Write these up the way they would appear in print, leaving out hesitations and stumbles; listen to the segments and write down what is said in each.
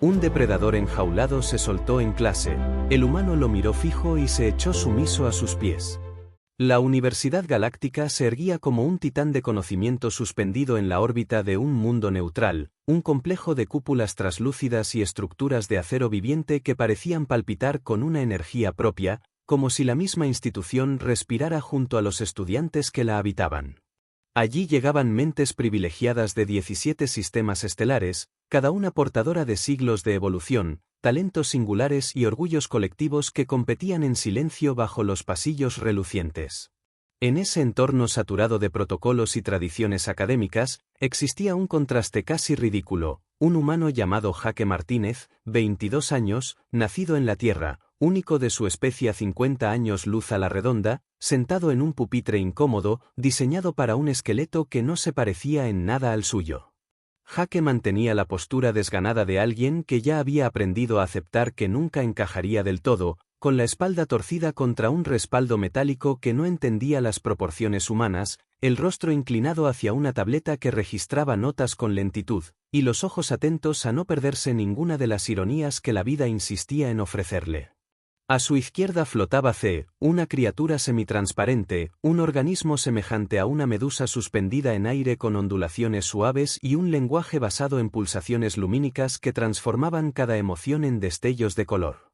Un depredador enjaulado se soltó en clase. El humano lo miró fijo y se echó sumiso a sus pies. La Universidad Galáctica se erguía como un titán de conocimiento suspendido en la órbita de un mundo neutral, un complejo de cúpulas traslúcidas y estructuras de acero viviente que parecían palpitar con una energía propia, como si la misma institución respirara junto a los estudiantes que la habitaban. Allí llegaban mentes privilegiadas de 17 sistemas estelares, cada una portadora de siglos de evolución, talentos singulares y orgullos colectivos que competían en silencio bajo los pasillos relucientes. En ese entorno saturado de protocolos y tradiciones académicas, existía un contraste casi ridículo: un humano llamado Jake Martínez, 22 años, nacido en la Tierra, único de su especie a 50 años luz a la redonda, sentado en un pupitre incómodo, diseñado para un esqueleto que no se parecía en nada al suyo. Jake mantenía la postura desganada de alguien que ya había aprendido a aceptar que nunca encajaría del todo, con la espalda torcida contra un respaldo metálico que no entendía las proporciones humanas, el rostro inclinado hacia una tableta que registraba notas con lentitud, y los ojos atentos a no perderse ninguna de las ironías que la vida insistía en ofrecerle. A su izquierda flotaba C, una criatura semitransparente, un organismo semejante a una medusa suspendida en aire con ondulaciones suaves y un lenguaje basado en pulsaciones lumínicas que transformaban cada emoción en destellos de color.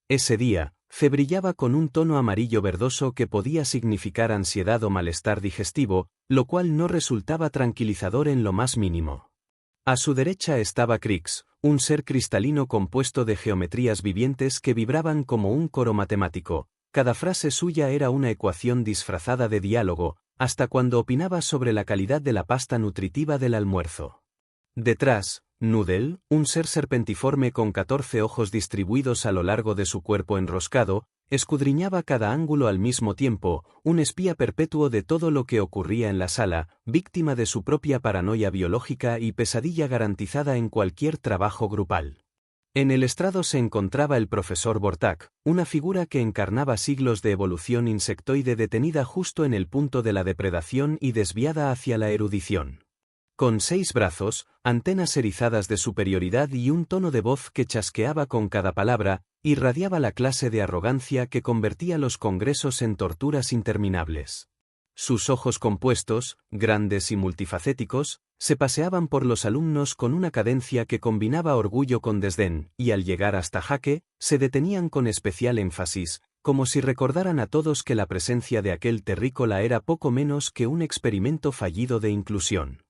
Ese día, C brillaba con un tono amarillo verdoso que podía significar ansiedad o malestar digestivo, lo cual no resultaba tranquilizador en lo más mínimo. A su derecha estaba Crix, un ser cristalino compuesto de geometrías vivientes que vibraban como un coro matemático. Cada frase suya era una ecuación disfrazada de diálogo, hasta cuando opinaba sobre la calidad de la pasta nutritiva del almuerzo. Detrás, Noodle, un ser serpentiforme con 14 ojos distribuidos a lo largo de su cuerpo enroscado, escudriñaba cada ángulo al mismo tiempo, un espía perpetuo de todo lo que ocurría en la sala, víctima de su propia paranoia biológica y pesadilla garantizada en cualquier trabajo grupal. En el estrado se encontraba el profesor Bortak, una figura que encarnaba siglos de evolución insectoide detenida justo en el punto de la depredación y desviada hacia la erudición. Con 6 brazos, antenas erizadas de superioridad y un tono de voz que chasqueaba con cada palabra, irradiaba la clase de arrogancia que convertía los congresos en torturas interminables. Sus ojos compuestos, grandes y multifacéticos, se paseaban por los alumnos con una cadencia que combinaba orgullo con desdén, y al llegar hasta Jake, se detenían con especial énfasis, como si recordaran a todos que la presencia de aquel terrícola era poco menos que un experimento fallido de inclusión.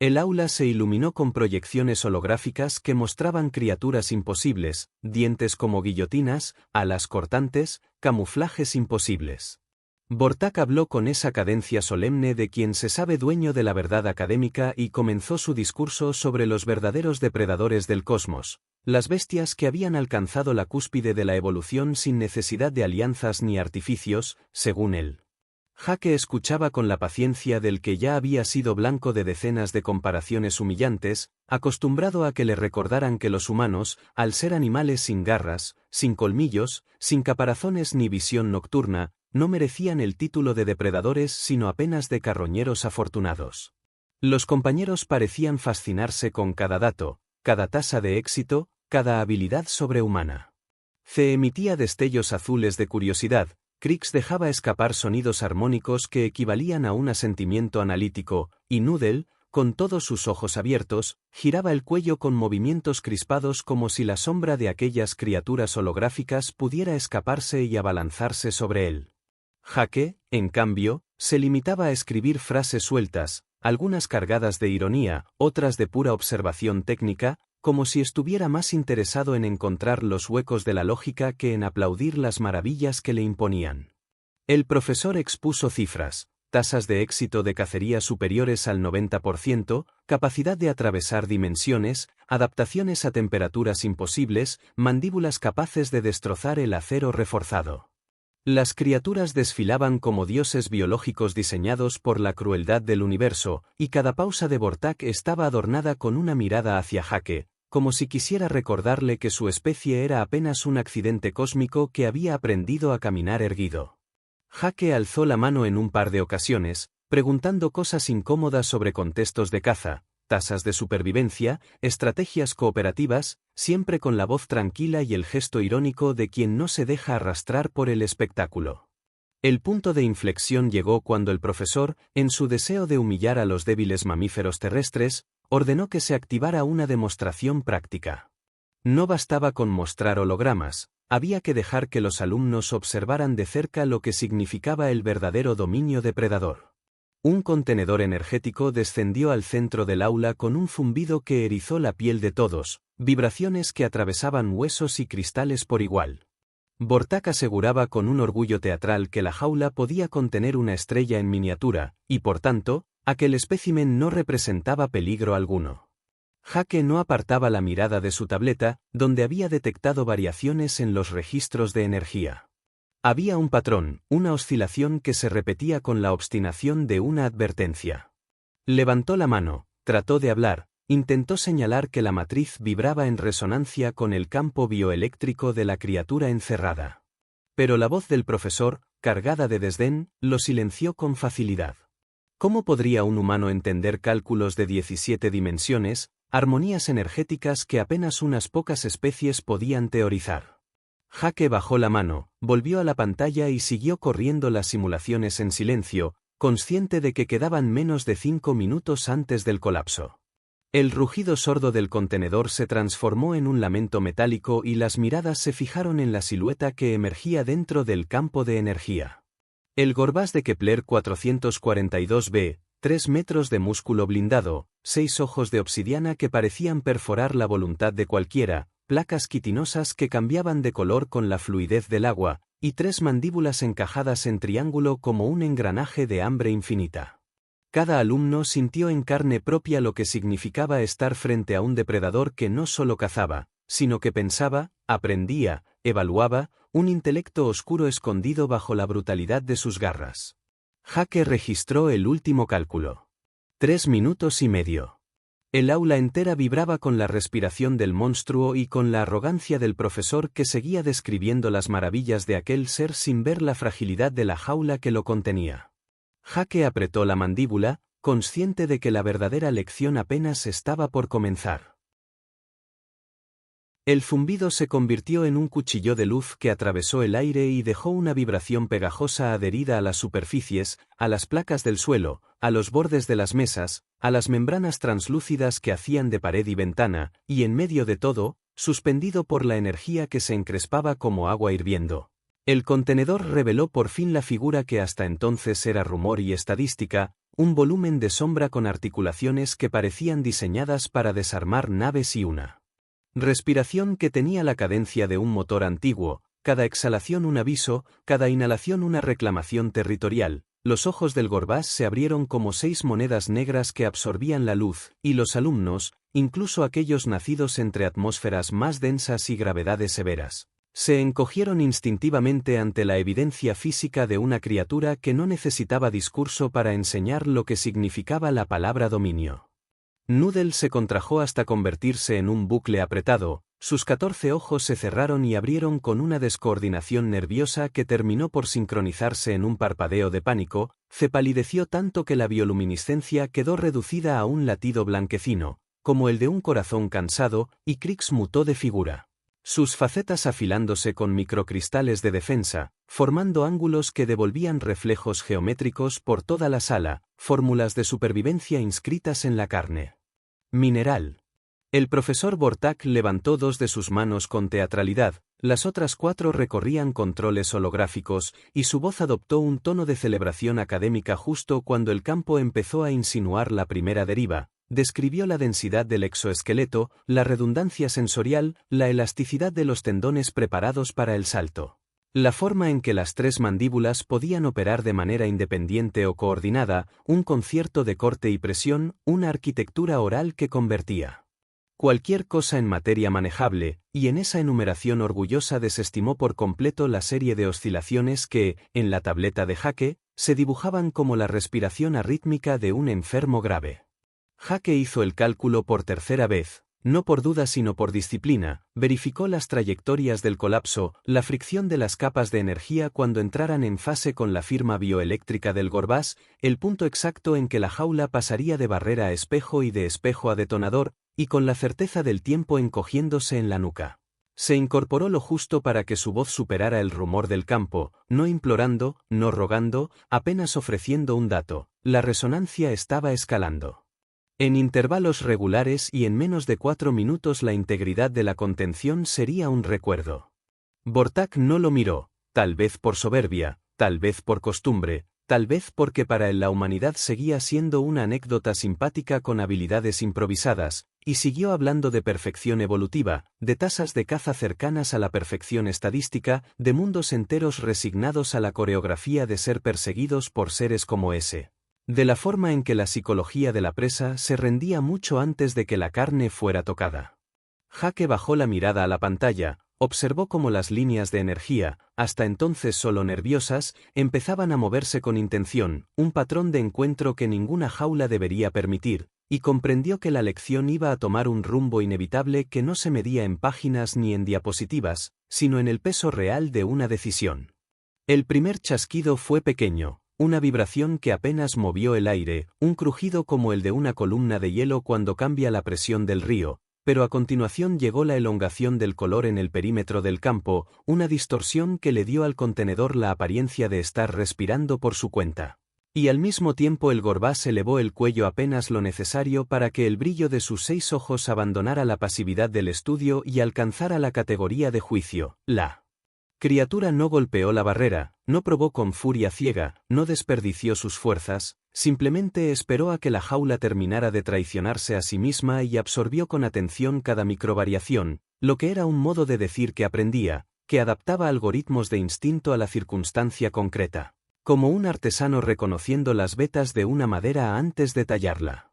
El aula se iluminó con proyecciones holográficas que mostraban criaturas imposibles, dientes como guillotinas, alas cortantes, camuflajes imposibles. Bortak habló con esa cadencia solemne de quien se sabe dueño de la verdad académica y comenzó su discurso sobre los verdaderos depredadores del cosmos, las bestias que habían alcanzado la cúspide de la evolución sin necesidad de alianzas ni artificios, según él. Jake escuchaba con la paciencia del que ya había sido blanco de decenas de comparaciones humillantes, acostumbrado a que le recordaran que los humanos, al ser animales sin garras, sin colmillos, sin caparazones ni visión nocturna, no merecían el título de depredadores sino apenas de carroñeros afortunados. Los compañeros parecían fascinarse con cada dato, cada tasa de éxito, cada habilidad sobrehumana. C emitía destellos azules de curiosidad. Crix dejaba escapar sonidos armónicos que equivalían a un asentimiento analítico, y Noodle, con todos sus ojos abiertos, giraba el cuello con movimientos crispados como si la sombra de aquellas criaturas holográficas pudiera escaparse y abalanzarse sobre él. Jake, en cambio, se limitaba a escribir frases sueltas, algunas cargadas de ironía, otras de pura observación técnica, como si estuviera más interesado en encontrar los huecos de la lógica que en aplaudir las maravillas que le imponían. El profesor expuso cifras: tasas de éxito de cacería superiores al 90%, capacidad de atravesar dimensiones, adaptaciones a temperaturas imposibles, mandíbulas capaces de destrozar el acero reforzado. Las criaturas desfilaban como dioses biológicos diseñados por la crueldad del universo, y cada pausa de Bortak estaba adornada con una mirada hacia Jake, como si quisiera recordarle que su especie era apenas un accidente cósmico que había aprendido a caminar erguido. Jake alzó la mano en un par de ocasiones, preguntando cosas incómodas sobre contextos de caza, tasas de supervivencia, estrategias cooperativas, siempre con la voz tranquila y el gesto irónico de quien no se deja arrastrar por el espectáculo. El punto de inflexión llegó cuando el profesor, en su deseo de humillar a los débiles mamíferos terrestres, ordenó que se activara una demostración práctica. No bastaba con mostrar hologramas, había que dejar que los alumnos observaran de cerca lo que significaba el verdadero dominio depredador. Un contenedor energético descendió al centro del aula con un zumbido que erizó la piel de todos, vibraciones que atravesaban huesos y cristales por igual. Bortak aseguraba con un orgullo teatral que la jaula podía contener una estrella en miniatura, y por tanto, aquel espécimen no representaba peligro alguno. Jake no apartaba la mirada de su tableta, donde había detectado variaciones en los registros de energía. Había un patrón, una oscilación que se repetía con la obstinación de una advertencia. Levantó la mano, trató de hablar, intentó señalar que la matriz vibraba en resonancia con el campo bioeléctrico de la criatura encerrada. Pero la voz del profesor, cargada de desdén, lo silenció con facilidad. ¿Cómo podría un humano entender cálculos de 17 dimensiones, armonías energéticas que apenas unas pocas especies podían teorizar? Jake bajó la mano, volvió a la pantalla y siguió corriendo las simulaciones en silencio, consciente de que quedaban menos de 5 minutos antes del colapso. El rugido sordo del contenedor se transformó en un lamento metálico y las miradas se fijaron en la silueta que emergía dentro del campo de energía. El Gorbás de Kepler 442b, 3 metros de músculo blindado, 6 ojos de obsidiana que parecían perforar la voluntad de cualquiera, placas quitinosas que cambiaban de color con la fluidez del agua, y 3 mandíbulas encajadas en triángulo como un engranaje de hambre infinita. Cada alumno sintió en carne propia lo que significaba estar frente a un depredador que no solo cazaba, sino que pensaba, aprendía, evaluaba, un intelecto oscuro escondido bajo la brutalidad de sus garras. Jake registró el último cálculo. 3 minutos y medio. El aula entera vibraba con la respiración del monstruo y con la arrogancia del profesor que seguía describiendo las maravillas de aquel ser sin ver la fragilidad de la jaula que lo contenía. Jake apretó la mandíbula, consciente de que la verdadera lección apenas estaba por comenzar. El zumbido se convirtió en un cuchillo de luz que atravesó el aire y dejó una vibración pegajosa adherida a las superficies, a las placas del suelo, a los bordes de las mesas, a las membranas translúcidas que hacían de pared y ventana, y en medio de todo, suspendido por la energía que se encrespaba como agua hirviendo. El contenedor reveló por fin la figura que hasta entonces era rumor y estadística, un volumen de sombra con articulaciones que parecían diseñadas para desarmar naves y una respiración que tenía la cadencia de un motor antiguo, cada exhalación un aviso, cada inhalación una reclamación territorial. Los ojos del Gorbás se abrieron como 6 monedas negras que absorbían la luz, y los alumnos, incluso aquellos nacidos entre atmósferas más densas y gravedades severas, se encogieron instintivamente ante la evidencia física de una criatura que no necesitaba discurso para enseñar lo que significaba la palabra dominio. Noodle se contrajo hasta convertirse en un bucle apretado, sus 14 ojos se cerraron y abrieron con una descoordinación nerviosa que terminó por sincronizarse en un parpadeo de pánico, se palideció tanto que la bioluminiscencia quedó reducida a un latido blanquecino, como el de un corazón cansado, y Krix mutó de figura. Sus facetas afilándose con microcristales de defensa, formando ángulos que devolvían reflejos geométricos por toda la sala, fórmulas de supervivencia inscritas en la carne. Mineral. El profesor Bortak levantó 2 de sus manos con teatralidad, las otras 4 recorrían controles holográficos, y su voz adoptó un tono de celebración académica justo cuando el campo empezó a insinuar la primera deriva. Describió la densidad del exoesqueleto, la redundancia sensorial, la elasticidad de los tendones preparados para el salto. La forma en que las 3 mandíbulas podían operar de manera independiente o coordinada, un concierto de corte y presión, una arquitectura oral que convertía cualquier cosa en materia manejable, y en esa enumeración orgullosa desestimó por completo la serie de oscilaciones que, en la tableta de Jake, se dibujaban como la respiración arrítmica de un enfermo grave. Jake hizo el cálculo por tercera vez, No por duda sino por disciplina, verificó las trayectorias del colapso, la fricción de las capas de energía cuando entraran en fase con la firma bioeléctrica del Gorbás, el punto exacto en que la jaula pasaría de barrera a espejo y de espejo a detonador, y con la certeza del tiempo encogiéndose en la nuca. Se incorporó lo justo para que su voz superara el rumor del campo, no implorando, no rogando, apenas ofreciendo un dato. La resonancia estaba escalando. En intervalos regulares y en menos de 4 minutos la integridad de la contención sería un recuerdo. Bortak no lo miró, tal vez por soberbia, tal vez por costumbre, tal vez porque para él la humanidad seguía siendo una anécdota simpática con habilidades improvisadas, y siguió hablando de perfección evolutiva, de tasas de caza cercanas a la perfección estadística, de mundos enteros resignados a la coreografía de ser perseguidos por seres como ese. De la forma en que la psicología de la presa se rendía mucho antes de que la carne fuera tocada. Jake bajó la mirada a la pantalla, observó cómo las líneas de energía, hasta entonces solo nerviosas, empezaban a moverse con intención, un patrón de encuentro que ninguna jaula debería permitir, y comprendió que la lección iba a tomar un rumbo inevitable que no se medía en páginas ni en diapositivas, sino en el peso real de una decisión. El primer chasquido fue pequeño. Una vibración que apenas movió el aire, un crujido como el de una columna de hielo cuando cambia la presión del río, pero a continuación llegó la elongación del color en el perímetro del campo, una distorsión que le dio al contenedor la apariencia de estar respirando por su cuenta. Y al mismo tiempo el Gorbás elevó el cuello apenas lo necesario para que el brillo de sus 6 ojos abandonara la pasividad del estudio y alcanzara la categoría de juicio. La criatura no golpeó la barrera, no probó con furia ciega, no desperdició sus fuerzas, simplemente esperó a que la jaula terminara de traicionarse a sí misma y absorbió con atención cada microvariación, lo que era un modo de decir que aprendía, que adaptaba algoritmos de instinto a la circunstancia concreta, como un artesano reconociendo las vetas de una madera antes de tallarla.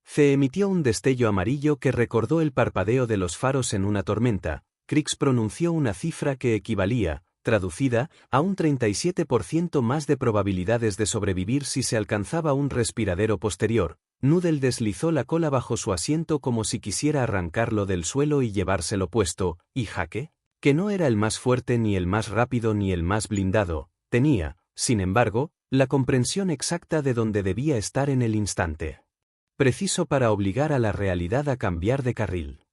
Se emitió un destello amarillo que recordó el parpadeo de los faros en una tormenta. Crix pronunció una cifra que equivalía, traducida, a un 37% más de probabilidades de sobrevivir si se alcanzaba un respiradero posterior. Noodle deslizó la cola bajo su asiento como si quisiera arrancarlo del suelo y llevárselo puesto, y Jake, que no era el más fuerte ni el más rápido ni el más blindado, tenía, sin embargo, la comprensión exacta de dónde debía estar en el instante preciso para obligar a la realidad a cambiar de carril.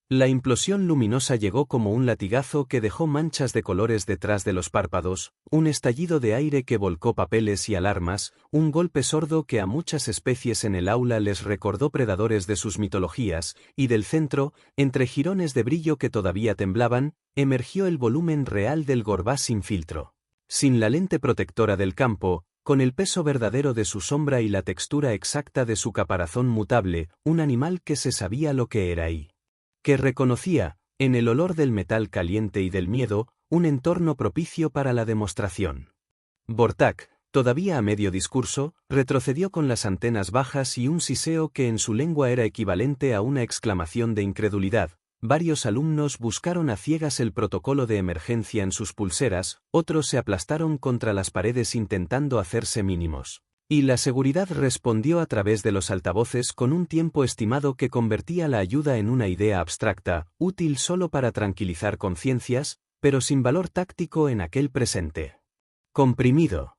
La implosión luminosa llegó como un latigazo que dejó manchas de colores detrás de los párpados, un estallido de aire que volcó papeles y alarmas, un golpe sordo que a muchas especies en el aula les recordó predadores de sus mitologías, y del centro, entre jirones de brillo que todavía temblaban, emergió el volumen real del Gorbás sin filtro. Sin la lente protectora del campo, con el peso verdadero de su sombra y la textura exacta de su caparazón mutable, un animal que se sabía lo que era y que reconocía, en el olor del metal caliente y del miedo, un entorno propicio para la demostración. Bortak, todavía a medio discurso, retrocedió con las antenas bajas y un siseo que en su lengua era equivalente a una exclamación de incredulidad. Varios alumnos buscaron a ciegas el protocolo de emergencia en sus pulseras, otros se aplastaron contra las paredes intentando hacerse mínimos. Y la seguridad respondió a través de los altavoces con un tiempo estimado que convertía la ayuda en una idea abstracta, útil solo para tranquilizar conciencias, pero sin valor táctico en aquel presente. Comprimido.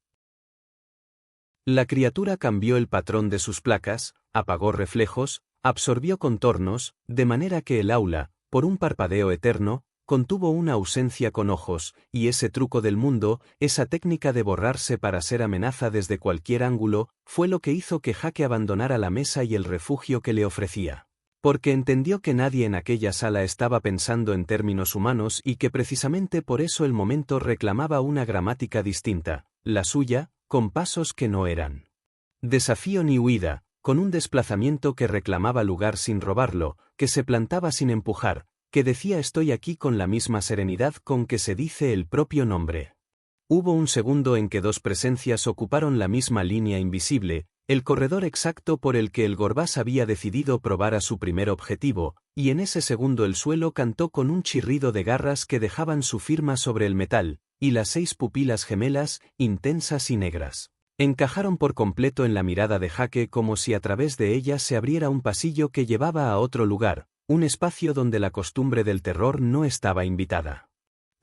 La criatura cambió el patrón de sus placas, apagó reflejos, absorbió contornos, de manera que el aula, por un parpadeo eterno, contuvo una ausencia con ojos, y ese truco del mundo, esa técnica de borrarse para ser amenaza desde cualquier ángulo, fue lo que hizo que Jake abandonara la mesa y el refugio que le ofrecía. Porque entendió que nadie en aquella sala estaba pensando en términos humanos y que precisamente por eso el momento reclamaba una gramática distinta, la suya, con pasos que no eran desafío ni huida, con un desplazamiento que reclamaba lugar sin robarlo, que se plantaba sin empujar, que decía estoy aquí con la misma serenidad con que se dice el propio nombre. Hubo un segundo en que dos presencias ocuparon la misma línea invisible, el corredor exacto por el que el Gorbás había decidido probar a su primer objetivo, y en ese segundo el suelo cantó con un chirrido de garras que dejaban su firma sobre el metal, y las 6 pupilas gemelas, intensas y negras, encajaron por completo en la mirada de Jake como si a través de ella se abriera un pasillo que llevaba a otro lugar, un espacio donde la costumbre del terror no estaba invitada.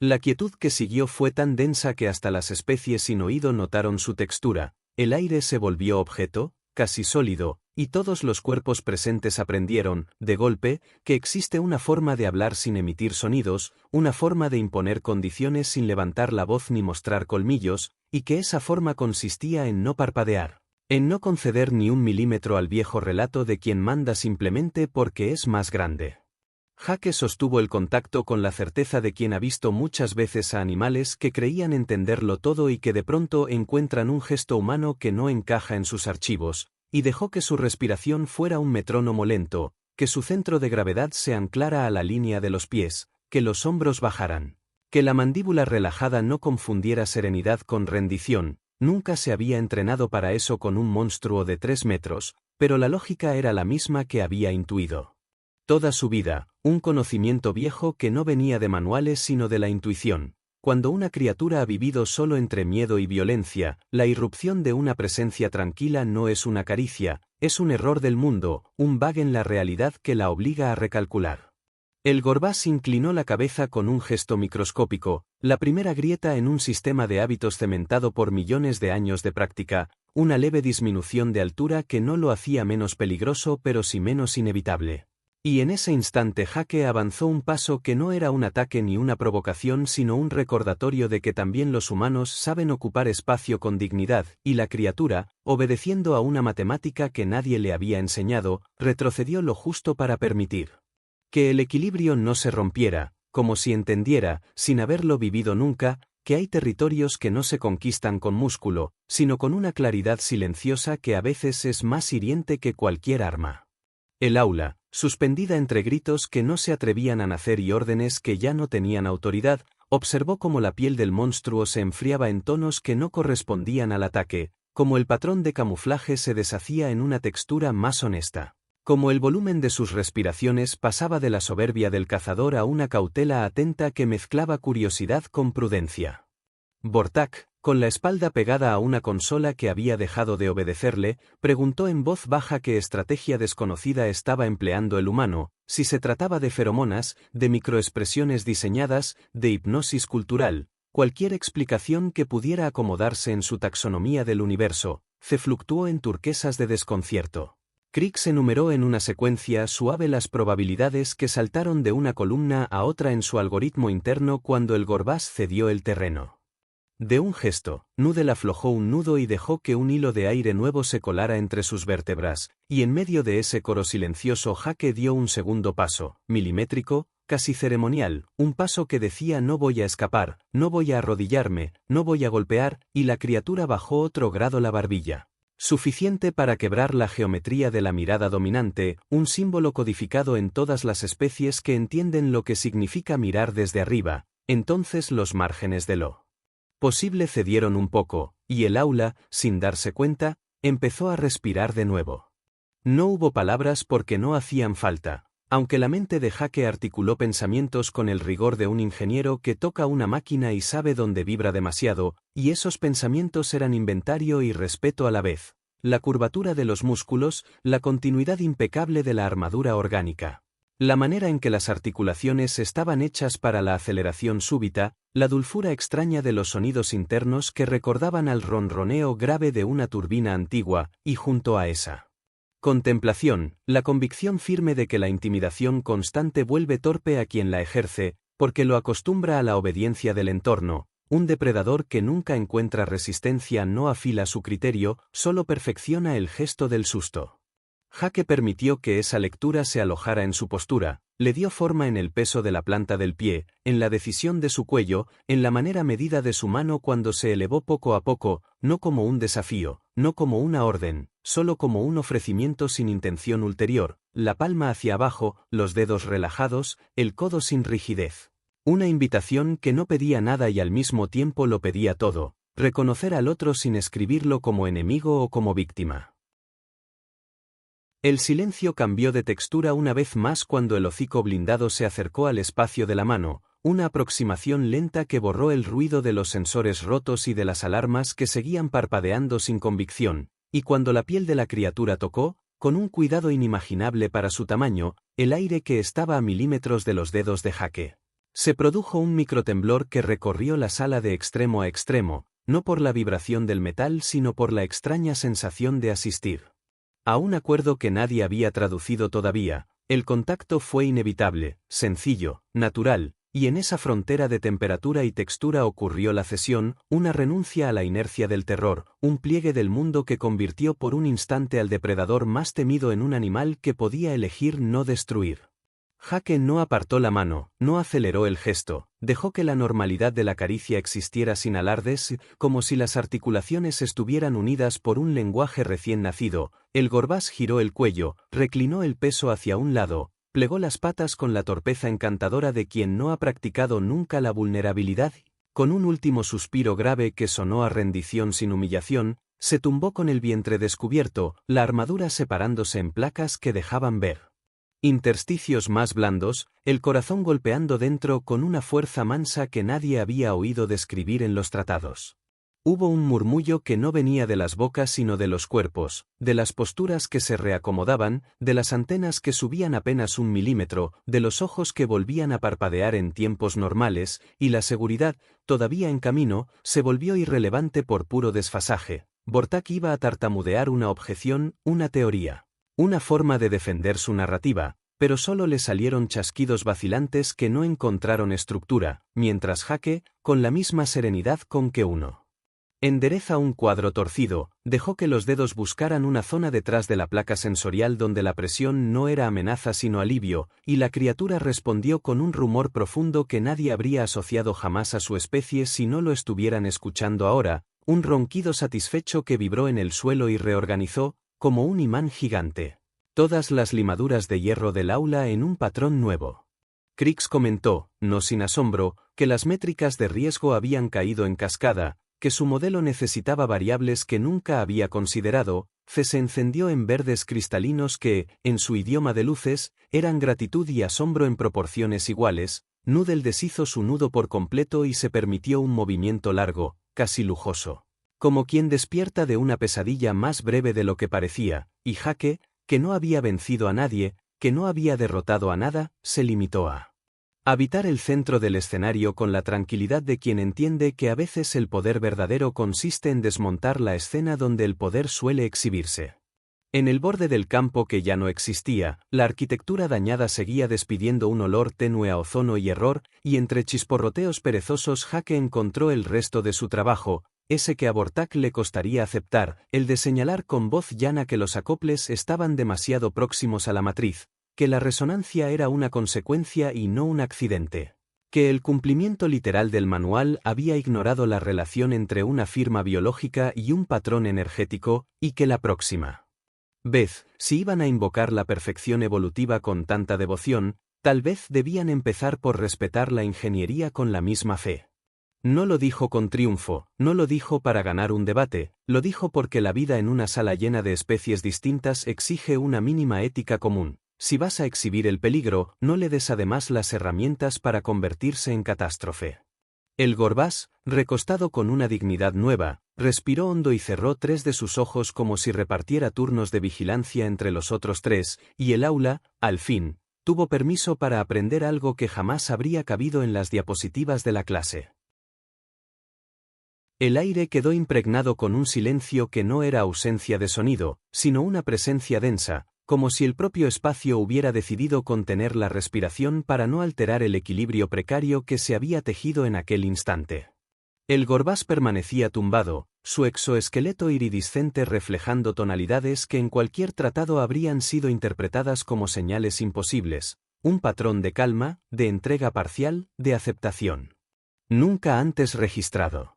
La quietud que siguió fue tan densa que hasta las especies sin oído notaron su textura, el aire se volvió objeto, casi sólido, y todos los cuerpos presentes aprendieron, de golpe, que existe una forma de hablar sin emitir sonidos, una forma de imponer condiciones sin levantar la voz ni mostrar colmillos, y que esa forma consistía en no parpadear, en no conceder ni un milímetro al viejo relato de quien manda simplemente porque es más grande. Jake sostuvo el contacto con la certeza de quien ha visto muchas veces a animales que creían entenderlo todo y que de pronto encuentran un gesto humano que no encaja en sus archivos, y dejó que su respiración fuera un metrónomo lento, que su centro de gravedad se anclara a la línea de los pies, que los hombros bajaran, que la mandíbula relajada no confundiera serenidad con rendición. Nunca se había entrenado para eso con un monstruo de 3 metros, pero la lógica era la misma que había intuido toda su vida, un conocimiento viejo que no venía de manuales sino de la intuición. Cuando una criatura ha vivido solo entre miedo y violencia, la irrupción de una presencia tranquila no es una caricia, es un error del mundo, un bug en la realidad que la obliga a recalcular. El Gorbás inclinó la cabeza con un gesto microscópico, la primera grieta en un sistema de hábitos cementado por millones de años de práctica, una leve disminución de altura que no lo hacía menos peligroso pero sí menos inevitable. Y en ese instante Jake avanzó un paso que no era un ataque ni una provocación sino un recordatorio de que también los humanos saben ocupar espacio con dignidad, y la criatura, obedeciendo a una matemática que nadie le había enseñado, retrocedió lo justo para permitir que el equilibrio no se rompiera, como si entendiera, sin haberlo vivido nunca, que hay territorios que no se conquistan con músculo, sino con una claridad silenciosa que a veces es más hiriente que cualquier arma. El aula, suspendida entre gritos que no se atrevían a nacer y órdenes que ya no tenían autoridad, observó cómo la piel del monstruo se enfriaba en tonos que no correspondían al ataque, cómo el patrón de camuflaje se deshacía en una textura más honesta, cómo el volumen de sus respiraciones pasaba de la soberbia del cazador a una cautela atenta que mezclaba curiosidad con prudencia. Vortak, con la espalda pegada a una consola que había dejado de obedecerle, preguntó en voz baja qué estrategia desconocida estaba empleando el humano, si se trataba de feromonas, de microexpresiones diseñadas, de hipnosis cultural, cualquier explicación que pudiera acomodarse en su taxonomía del universo. Se fluctuó en turquesas de desconcierto. Krix enumeró en una secuencia suave las probabilidades que saltaron de una columna a otra en su algoritmo interno cuando el Gorbás cedió el terreno. De un gesto, Noodle aflojó un nudo y dejó que un hilo de aire nuevo se colara entre sus vértebras, y en medio de ese coro silencioso Jake dio un segundo paso, milimétrico, casi ceremonial, un paso que decía no voy a escapar, no voy a arrodillarme, no voy a golpear, y la criatura bajó otro grado la barbilla. Suficiente para quebrar la geometría de la mirada dominante, un símbolo codificado en todas las especies que entienden lo que significa mirar desde arriba, entonces los márgenes de lo posible cedieron un poco, y el aula, sin darse cuenta, empezó a respirar de nuevo. No hubo palabras porque no hacían falta, aunque la mente de Jake articuló pensamientos con el rigor de un ingeniero que toca una máquina y sabe dónde vibra demasiado, y esos pensamientos eran inventario y respeto a la vez. La curvatura de los músculos, la continuidad impecable de la armadura orgánica. La manera en que las articulaciones estaban hechas para la aceleración súbita, la dulzura extraña de los sonidos internos que recordaban al ronroneo grave de una turbina antigua, y junto a esa contemplación, la convicción firme de que la intimidación constante vuelve torpe a quien la ejerce, porque lo acostumbra a la obediencia del entorno. Un depredador que nunca encuentra resistencia no afila su criterio, solo perfecciona el gesto del susto. Jake permitió que esa lectura se alojara en su postura, le dio forma en el peso de la planta del pie, en la decisión de su cuello, en la manera medida de su mano cuando se elevó poco a poco, no como un desafío, no como una orden, solo como un ofrecimiento sin intención ulterior, la palma hacia abajo, los dedos relajados, el codo sin rigidez. Una invitación que no pedía nada y al mismo tiempo lo pedía todo, reconocer al otro sin escribirlo como enemigo o como víctima. El silencio cambió de textura una vez más cuando el hocico blindado se acercó al espacio de la mano, una aproximación lenta que borró el ruido de los sensores rotos y de las alarmas que seguían parpadeando sin convicción, y cuando la piel de la criatura tocó, con un cuidado inimaginable para su tamaño, el aire que estaba a milímetros de los dedos de Jake. Se produjo un microtemblor que recorrió la sala de extremo a extremo, no por la vibración del metal sino por la extraña sensación de asistir a un acuerdo que nadie había traducido todavía. El contacto fue inevitable, sencillo, natural, y en esa frontera de temperatura y textura ocurrió la cesión, una renuncia a la inercia del terror, un pliegue del mundo que convirtió por un instante al depredador más temido en un animal que podía elegir no destruir. Jake no apartó la mano, no aceleró el gesto, dejó que la normalidad de la caricia existiera sin alardes, como si las articulaciones estuvieran unidas por un lenguaje recién nacido. El Gorbás giró el cuello, reclinó el peso hacia un lado, plegó las patas con la torpeza encantadora de quien no ha practicado nunca la vulnerabilidad, y, con un último suspiro grave que sonó a rendición sin humillación, se tumbó con el vientre descubierto, la armadura separándose en placas que dejaban ver intersticios más blandos, el corazón golpeando dentro con una fuerza mansa que nadie había oído describir en los tratados. Hubo un murmullo que no venía de las bocas sino de los cuerpos, de las posturas que se reacomodaban, de las antenas que subían apenas 1 milímetro, de los ojos que volvían a parpadear en tiempos normales, y la seguridad, todavía en camino, se volvió irrelevante por puro desfasaje. Vortak iba a tartamudear una objeción, una teoría, una forma de defender su narrativa, pero solo le salieron chasquidos vacilantes que no encontraron estructura, mientras Jake, con la misma serenidad con que uno endereza un cuadro torcido, dejó que los dedos buscaran una zona detrás de la placa sensorial donde la presión no era amenaza sino alivio, y la criatura respondió con un rumor profundo que nadie habría asociado jamás a su especie si no lo estuvieran escuchando ahora, un ronquido satisfecho que vibró en el suelo y reorganizó, como un imán gigante, todas las limaduras de hierro del aula en un patrón nuevo. Crix comentó, no sin asombro, que las métricas de riesgo habían caído en cascada, que su modelo necesitaba variables que nunca había considerado. Se encendió en verdes cristalinos que, en su idioma de luces, eran gratitud y asombro en proporciones iguales. Noodle deshizo su nudo por completo y se permitió un movimiento largo, casi lujoso, como quien despierta de una pesadilla más breve de lo que parecía, y Jake, que no había vencido a nadie, que no había derrotado a nada, se limitó a habitar el centro del escenario con la tranquilidad de quien entiende que a veces el poder verdadero consiste en desmontar la escena donde el poder suele exhibirse. En el borde del campo que ya no existía, la arquitectura dañada seguía despidiendo un olor tenue a ozono y error, y entre chisporroteos perezosos Jake encontró el resto de su trabajo, ese que a Vortak le costaría aceptar, el de señalar con voz llana que los acoples estaban demasiado próximos a la matriz, que la resonancia era una consecuencia y no un accidente, que el cumplimiento literal del manual había ignorado la relación entre una firma biológica y un patrón energético, y que la próxima vez, si iban a invocar la perfección evolutiva con tanta devoción, tal vez debían empezar por respetar la ingeniería con la misma fe. No lo dijo con triunfo, no lo dijo para ganar un debate, lo dijo porque la vida en una sala llena de especies distintas exige una mínima ética común. Si vas a exhibir el peligro, no le des además las herramientas para convertirse en catástrofe. El Gorbás, recostado con una dignidad nueva, respiró hondo y cerró 3 de sus ojos como si repartiera turnos de vigilancia entre los otros 3, y el aula, al fin, tuvo permiso para aprender algo que jamás habría cabido en las diapositivas de la clase. El aire quedó impregnado con un silencio que no era ausencia de sonido, sino una presencia densa, como si el propio espacio hubiera decidido contener la respiración para no alterar el equilibrio precario que se había tejido en aquel instante. El Gorbás permanecía tumbado, su exoesqueleto iridiscente reflejando tonalidades que en cualquier tratado habrían sido interpretadas como señales imposibles, un patrón de calma, de entrega parcial, de aceptación nunca antes registrado.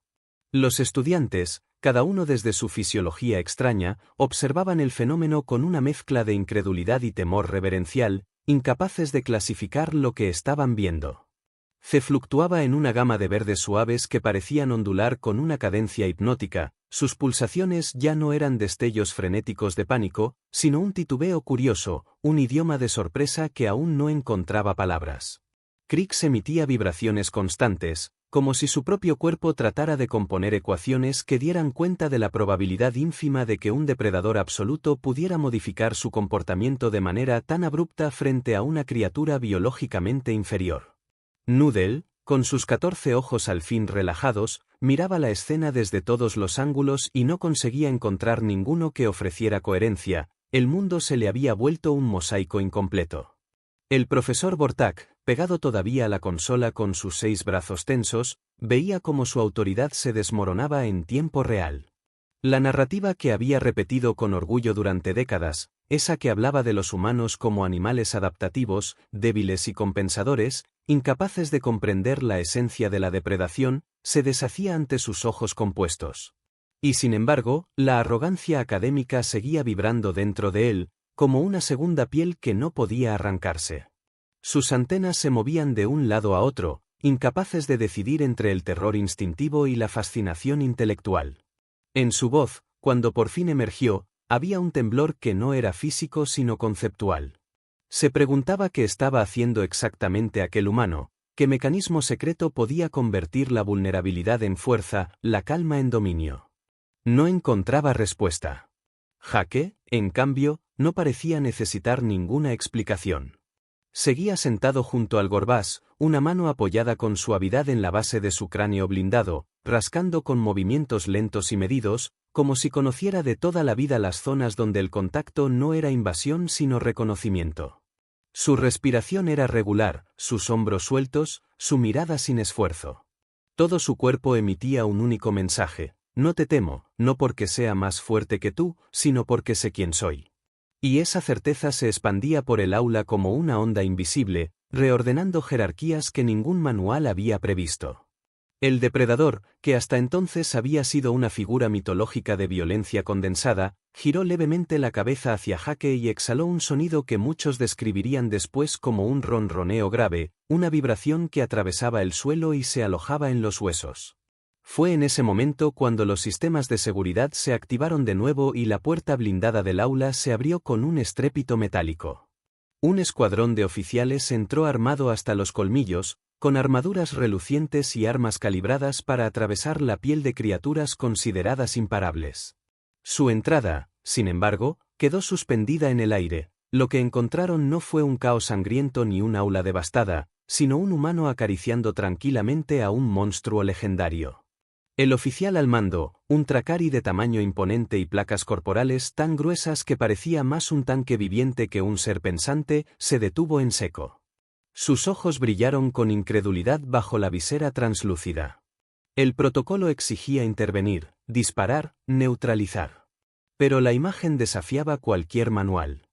Los estudiantes, cada uno desde su fisiología extraña, observaban el fenómeno con una mezcla de incredulidad y temor reverencial, incapaces de clasificar lo que estaban viendo. Se fluctuaba en una gama de verdes suaves que parecían ondular con una cadencia hipnótica, sus pulsaciones ya no eran destellos frenéticos de pánico, sino un titubeo curioso, un idioma de sorpresa que aún no encontraba palabras. Crix emitía vibraciones constantes, como si su propio cuerpo tratara de componer ecuaciones que dieran cuenta de la probabilidad ínfima de que un depredador absoluto pudiera modificar su comportamiento de manera tan abrupta frente a una criatura biológicamente inferior. Noodle, con sus 14 ojos al fin relajados, miraba la escena desde todos los ángulos y no conseguía encontrar ninguno que ofreciera coherencia. El mundo se le había vuelto un mosaico incompleto. El profesor Bortak, pegado todavía a la consola con sus 6 brazos tensos, veía cómo su autoridad se desmoronaba en tiempo real. La narrativa que había repetido con orgullo durante décadas, esa que hablaba de los humanos como animales adaptativos, débiles y compensadores, incapaces de comprender la esencia de la depredación, se deshacía ante sus ojos compuestos. Y sin embargo, la arrogancia académica seguía vibrando dentro de él, como una segunda piel que no podía arrancarse. Sus antenas se movían de un lado a otro, incapaces de decidir entre el terror instintivo y la fascinación intelectual. En su voz, cuando por fin emergió, había un temblor que no era físico sino conceptual. Se preguntaba qué estaba haciendo exactamente aquel humano, qué mecanismo secreto podía convertir la vulnerabilidad en fuerza, la calma en dominio. No encontraba respuesta. Jake, en cambio, no parecía necesitar ninguna explicación. Seguía sentado junto al Gorbás, una mano apoyada con suavidad en la base de su cráneo blindado, rascando con movimientos lentos y medidos, como si conociera de toda la vida las zonas donde el contacto no era invasión sino reconocimiento. Su respiración era regular, sus hombros sueltos, su mirada sin esfuerzo. Todo su cuerpo emitía un único mensaje: no te temo, no porque sea más fuerte que tú, sino porque sé quién soy. Y esa certeza se expandía por el aula como una onda invisible, reordenando jerarquías que ningún manual había previsto. El depredador, que hasta entonces había sido una figura mitológica de violencia condensada, giró levemente la cabeza hacia Jake y exhaló un sonido que muchos describirían después como un ronroneo grave, una vibración que atravesaba el suelo y se alojaba en los huesos. Fue en ese momento cuando los sistemas de seguridad se activaron de nuevo y la puerta blindada del aula se abrió con un estrépito metálico. Un escuadrón de oficiales entró armado hasta los colmillos, con armaduras relucientes y armas calibradas para atravesar la piel de criaturas consideradas imparables. Su entrada, sin embargo, quedó suspendida en el aire. Lo que encontraron no fue un caos sangriento ni un aula devastada, sino un humano acariciando tranquilamente a un monstruo legendario. El oficial al mando, un Tracari de tamaño imponente y placas corporales tan gruesas que parecía más un tanque viviente que un ser pensante, se detuvo en seco. Sus ojos brillaron con incredulidad bajo la visera translúcida. El protocolo exigía intervenir, disparar, neutralizar. Pero la imagen desafiaba cualquier manual.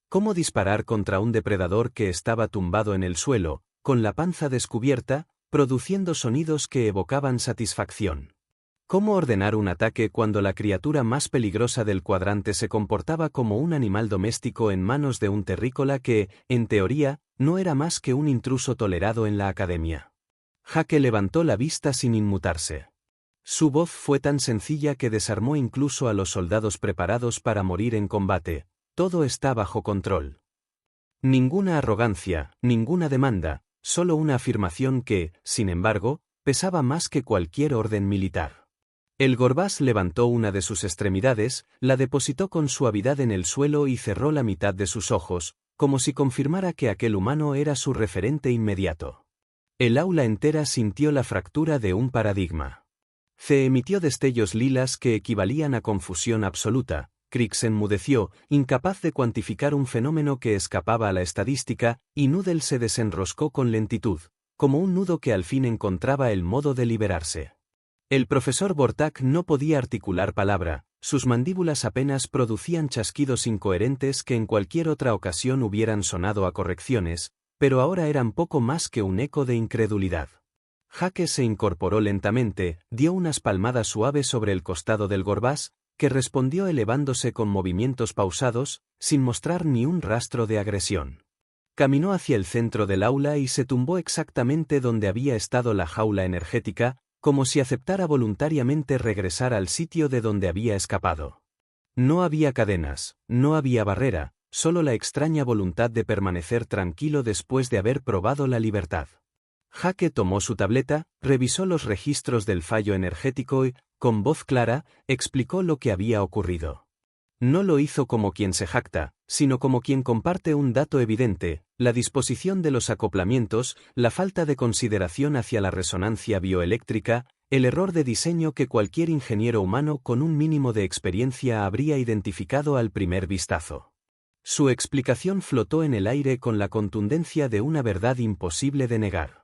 ¿Cómo disparar contra un depredador que estaba tumbado en el suelo, con la panza descubierta, produciendo sonidos que evocaban satisfacción? ¿Cómo ordenar un ataque cuando la criatura más peligrosa del cuadrante se comportaba como un animal doméstico en manos de un terrícola que, en teoría, no era más que un intruso tolerado en la academia? Jake levantó la vista sin inmutarse. Su voz fue tan sencilla que desarmó incluso a los soldados preparados para morir en combate. Todo está bajo control. Ninguna arrogancia, ninguna demanda, solo una afirmación que, sin embargo, pesaba más que cualquier orden militar. El Gorbás levantó una de sus extremidades, la depositó con suavidad en el suelo y cerró la mitad de sus ojos, como si confirmara que aquel humano era su referente inmediato. El aula entera sintió la fractura de un paradigma. Se emitió destellos lilas que equivalían a confusión absoluta. Krix enmudeció, incapaz de cuantificar un fenómeno que escapaba a la estadística, y Noodle se desenroscó con lentitud, como un nudo que al fin encontraba el modo de liberarse. El profesor Bortak no podía articular palabra, sus mandíbulas apenas producían chasquidos incoherentes que en cualquier otra ocasión hubieran sonado a correcciones, pero ahora eran poco más que un eco de incredulidad. Jake se incorporó lentamente, dio unas palmadas suaves sobre el costado del Gorbás, que respondió elevándose con movimientos pausados, sin mostrar ni un rastro de agresión. Caminó hacia el centro del aula y se tumbó exactamente donde había estado la jaula energética, como si aceptara voluntariamente regresar al sitio de donde había escapado. No había cadenas, no había barrera, solo la extraña voluntad de permanecer tranquilo después de haber probado la libertad. Jake tomó su tableta, revisó los registros del fallo energético y, con voz clara, explicó lo que había ocurrido. No lo hizo como quien se jacta, sino como quien comparte un dato evidente: la disposición de los acoplamientos, la falta de consideración hacia la resonancia bioeléctrica, el error de diseño que cualquier ingeniero humano con un mínimo de experiencia habría identificado al primer vistazo. Su explicación flotó en el aire con la contundencia de una verdad imposible de negar.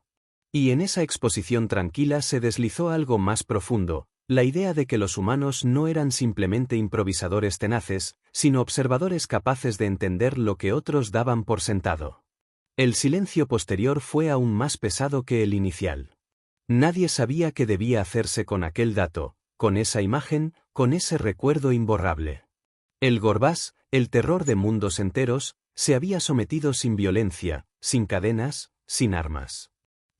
Y en esa exposición tranquila se deslizó algo más profundo: la idea de que los humanos no eran simplemente improvisadores tenaces, sino observadores capaces de entender lo que otros daban por sentado. El silencio posterior fue aún más pesado que el inicial. Nadie sabía qué debía hacerse con aquel dato, con esa imagen, con ese recuerdo imborrable. El Gorbás, el terror de mundos enteros, se había sometido sin violencia, sin cadenas, sin armas.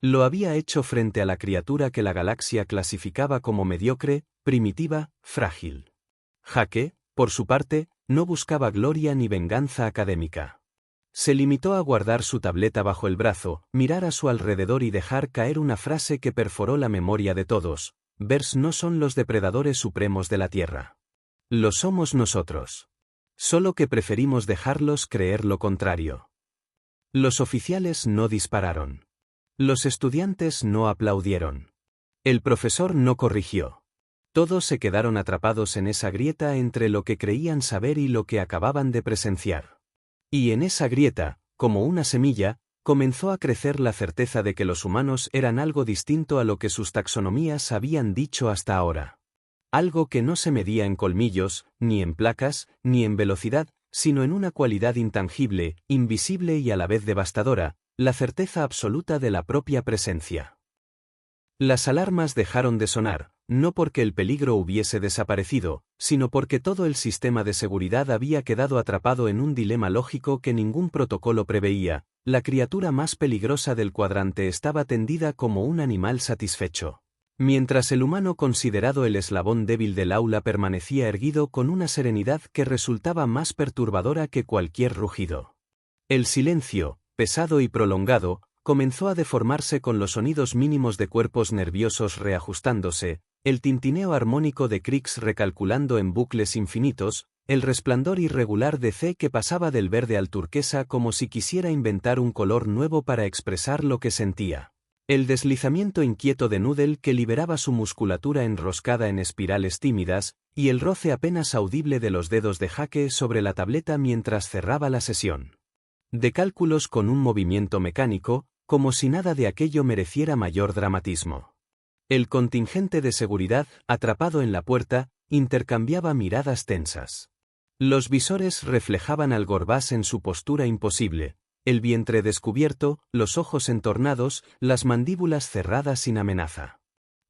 Lo había hecho frente a la criatura que la galaxia clasificaba como mediocre, primitiva, frágil. Jake, por su parte, no buscaba gloria ni venganza académica. Se limitó a guardar su tableta bajo el brazo, mirar a su alrededor y dejar caer una frase que perforó la memoria de todos: Vers no son los depredadores supremos de la Tierra. Lo somos nosotros. Solo que preferimos dejarlos creer lo contrario. Los oficiales no dispararon. Los estudiantes no aplaudieron. El profesor no corrigió. Todos se quedaron atrapados en esa grieta entre lo que creían saber y lo que acababan de presenciar. Y en esa grieta, como una semilla, comenzó a crecer la certeza de que los humanos eran algo distinto a lo que sus taxonomías habían dicho hasta ahora. Algo que no se medía en colmillos, ni en placas, ni en velocidad, sino en una cualidad intangible, invisible y a la vez devastadora: la certeza absoluta de la propia presencia. Las alarmas dejaron de sonar, no porque el peligro hubiese desaparecido, sino porque todo el sistema de seguridad había quedado atrapado en un dilema lógico que ningún protocolo preveía: la criatura más peligrosa del cuadrante estaba tendida como un animal satisfecho. Mientras el humano considerado el eslabón débil del aula permanecía erguido con una serenidad que resultaba más perturbadora que cualquier rugido. El silencio, pesado y prolongado, comenzó a deformarse con los sonidos mínimos de cuerpos nerviosos reajustándose, el tintineo armónico de Krix recalculando en bucles infinitos, el resplandor irregular de C que pasaba del verde al turquesa como si quisiera inventar un color nuevo para expresar lo que sentía. El deslizamiento inquieto de Noodle que liberaba su musculatura enroscada en espirales tímidas, y el roce apenas audible de los dedos de Jake sobre la tableta mientras cerraba la sesión. De cálculos con un movimiento mecánico, como si nada de aquello mereciera mayor dramatismo. El contingente de seguridad, atrapado en la puerta, intercambiaba miradas tensas. Los visores reflejaban al Gorbás en su postura imposible: el vientre descubierto, los ojos entornados, las mandíbulas cerradas sin amenaza.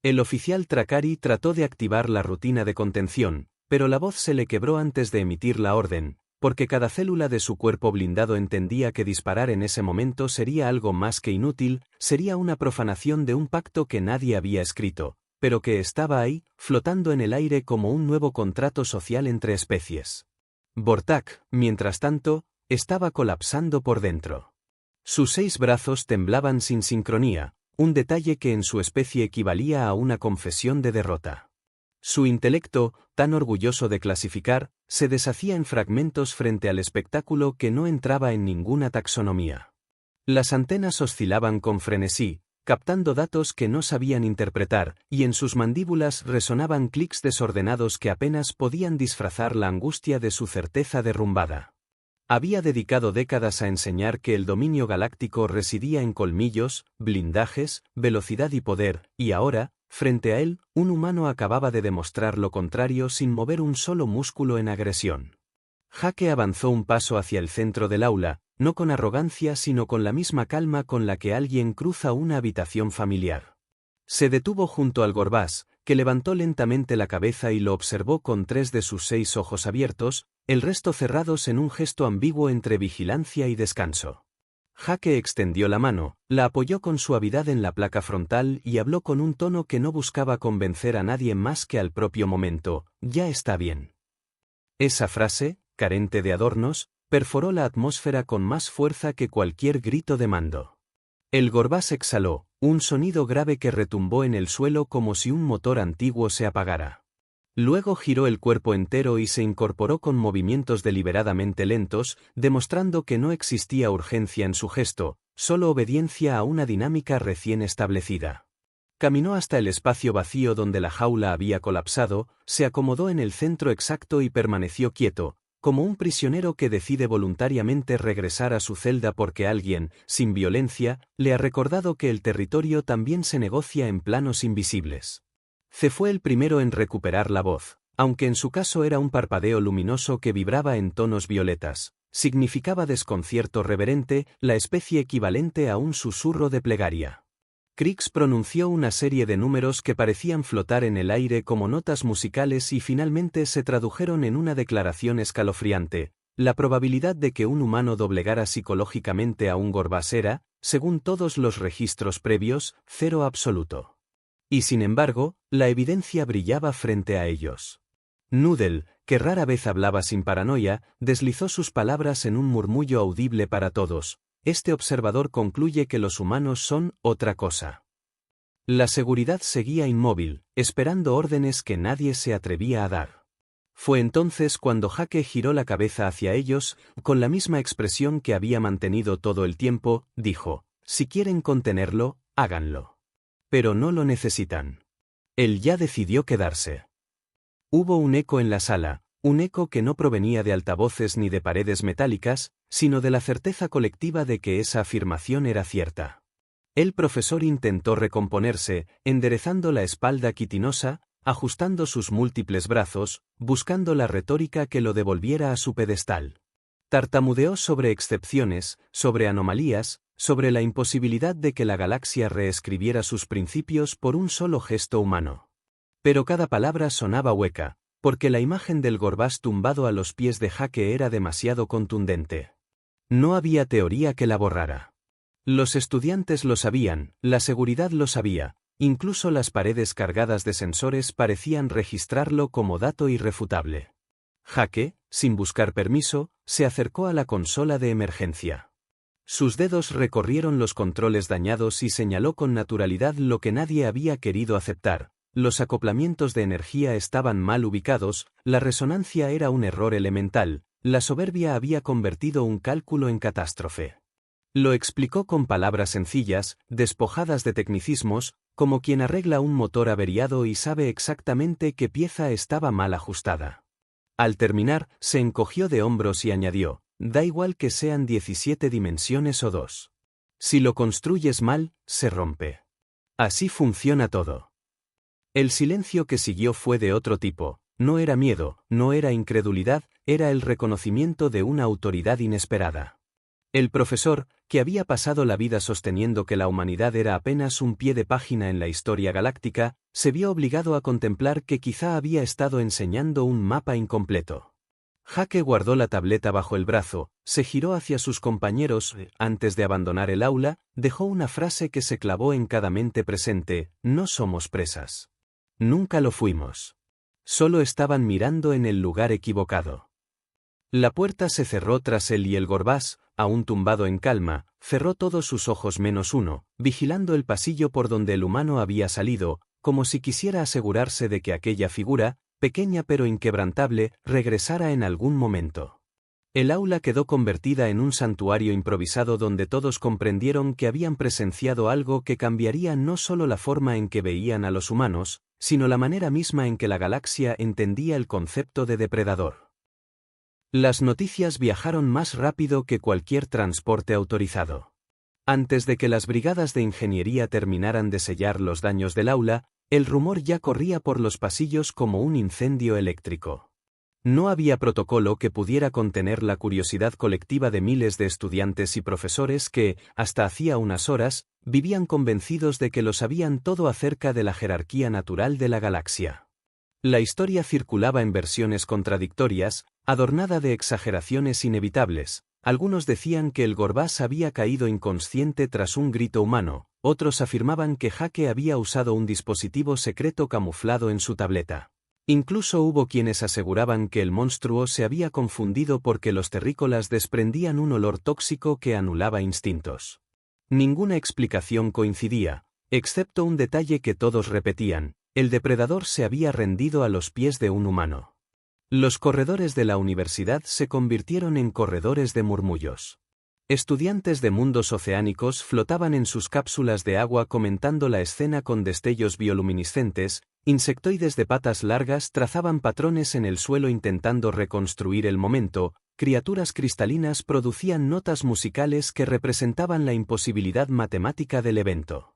El oficial Tracari trató de activar la rutina de contención, pero la voz se le quebró antes de emitir la orden, porque cada célula de su cuerpo blindado entendía que disparar en ese momento sería algo más que inútil, sería una profanación de un pacto que nadie había escrito, pero que estaba ahí, flotando en el aire como un nuevo contrato social entre especies. Vortak, mientras tanto, estaba colapsando por dentro. Sus 6 brazos temblaban sin sincronía, un detalle que en su especie equivalía a una confesión de derrota. Su intelecto, tan orgulloso de clasificar, se deshacía en fragmentos frente al espectáculo que no entraba en ninguna taxonomía. Las antenas oscilaban con frenesí, captando datos que no sabían interpretar, y en sus mandíbulas resonaban clics desordenados que apenas podían disfrazar la angustia de su certeza derrumbada. Había dedicado décadas a enseñar que el dominio galáctico residía en colmillos, blindajes, velocidad y poder, y ahora, frente a él, un humano acababa de demostrar lo contrario sin mover un solo músculo en agresión. Jake avanzó un paso hacia el centro del aula, no con arrogancia sino con la misma calma con la que alguien cruza una habitación familiar. Se detuvo junto al Gorbás, que levantó lentamente la cabeza y lo observó con 3 de sus 6 ojos abiertos, el resto cerrados en un gesto ambiguo entre vigilancia y descanso. Jake extendió la mano, la apoyó con suavidad en la placa frontal y habló con un tono que no buscaba convencer a nadie más que al propio momento: ya está bien. Esa frase, carente de adornos, perforó la atmósfera con más fuerza que cualquier grito de mando. El Gorbás exhaló, Un sonido grave que retumbó en el suelo como si un motor antiguo se apagara. Luego giró el cuerpo entero y se incorporó con movimientos deliberadamente lentos, demostrando que no existía urgencia en su gesto, solo obediencia a una dinámica recién establecida. Caminó hasta el espacio vacío donde la jaula había colapsado, se acomodó en el centro exacto y permaneció quieto, como un prisionero que decide voluntariamente regresar a su celda porque alguien, sin violencia, le ha recordado que el territorio también se negocia en planos invisibles. C fue el primero en recuperar la voz, aunque en su caso era un parpadeo luminoso que vibraba en tonos violetas. Significaba desconcierto reverente, la especie equivalente a un susurro de plegaria. Crix pronunció una serie de números que parecían flotar en el aire como notas musicales y finalmente se tradujeron en una declaración escalofriante. La probabilidad de que un humano doblegara psicológicamente a un Gorbas era, según todos los registros previos, 0 absoluto. Y sin embargo, la evidencia brillaba frente a ellos. Noodle, que rara vez hablaba sin paranoia, deslizó sus palabras en un murmullo audible para todos. Este observador concluye que los humanos son otra cosa. La seguridad seguía inmóvil, esperando órdenes que nadie se atrevía a dar. Fue entonces cuando Jake giró la cabeza hacia ellos, con la misma expresión que había mantenido todo el tiempo, dijo: si quieren contenerlo, háganlo. Pero no lo necesitan. Él ya decidió quedarse. Hubo un eco en la sala, un eco que no provenía de altavoces ni de paredes metálicas, sino de la certeza colectiva de que esa afirmación era cierta. El profesor intentó recomponerse, enderezando la espalda quitinosa, ajustando sus múltiples brazos, buscando la retórica que lo devolviera a su pedestal. Tartamudeó sobre excepciones, sobre anomalías, sobre la imposibilidad de que la galaxia reescribiera sus principios por un solo gesto humano. Pero cada palabra sonaba hueca, porque la imagen del Gorbas tumbado a los pies de Jake era demasiado contundente. No había teoría que la borrara. Los estudiantes lo sabían, la seguridad lo sabía, incluso las paredes cargadas de sensores parecían registrarlo como dato irrefutable. Jake, sin buscar permiso, se acercó a la consola de emergencia. Sus dedos recorrieron los controles dañados y señaló con naturalidad lo que nadie había querido aceptar. Los acoplamientos de energía estaban mal ubicados, la resonancia era un error elemental, la soberbia había convertido un cálculo en catástrofe. Lo explicó con palabras sencillas, despojadas de tecnicismos, como quien arregla un motor averiado y sabe exactamente qué pieza estaba mal ajustada. Al terminar, se encogió de hombros y añadió: da igual que sean 17 dimensiones o 2. Si lo construyes mal, se rompe. Así funciona todo. El silencio que siguió fue de otro tipo, no era miedo, no era incredulidad, era el reconocimiento de una autoridad inesperada. El profesor, que había pasado la vida sosteniendo que la humanidad era apenas un pie de página en la historia galáctica, se vio obligado a contemplar que quizá había estado enseñando un mapa incompleto. Jake guardó la tableta bajo el brazo, se giró hacia sus compañeros, antes de abandonar el aula, dejó una frase que se clavó en cada mente presente: no somos presas. Nunca lo fuimos. Solo estaban mirando en el lugar equivocado. La puerta se cerró tras él y el Gorbas, aún tumbado en calma, cerró todos sus ojos menos uno, vigilando el pasillo por donde el humano había salido, como si quisiera asegurarse de que aquella figura, pequeña pero inquebrantable, regresara en algún momento. El aula quedó convertida en un santuario improvisado donde todos comprendieron que habían presenciado algo que cambiaría no solo la forma en que veían a los humanos, sino la manera misma en que la galaxia entendía el concepto de depredador. Las noticias viajaron más rápido que cualquier transporte autorizado. Antes de que las brigadas de ingeniería terminaran de sellar los daños del aula, el rumor ya corría por los pasillos como un incendio eléctrico. No había protocolo que pudiera contener la curiosidad colectiva de miles de estudiantes y profesores que, hasta hacía unas horas, vivían convencidos de que lo sabían todo acerca de la jerarquía natural de la galaxia. La historia circulaba en versiones contradictorias, adornada de exageraciones inevitables. Algunos decían que el Gorbas había caído inconsciente tras un grito humano, otros afirmaban que Jake había usado un dispositivo secreto camuflado en su tableta. Incluso hubo quienes aseguraban que el monstruo se había confundido porque los terrícolas desprendían un olor tóxico que anulaba instintos. Ninguna explicación coincidía, Excepto un detalle que todos repetían: el depredador se había rendido a los pies de un humano. Los corredores de la universidad se convirtieron en corredores de murmullos. Estudiantes de mundos oceánicos flotaban en sus cápsulas de agua comentando la escena con destellos bioluminiscentes, insectoides de patas largas trazaban patrones en el suelo intentando reconstruir el momento, criaturas cristalinas producían notas musicales que representaban la imposibilidad matemática del evento.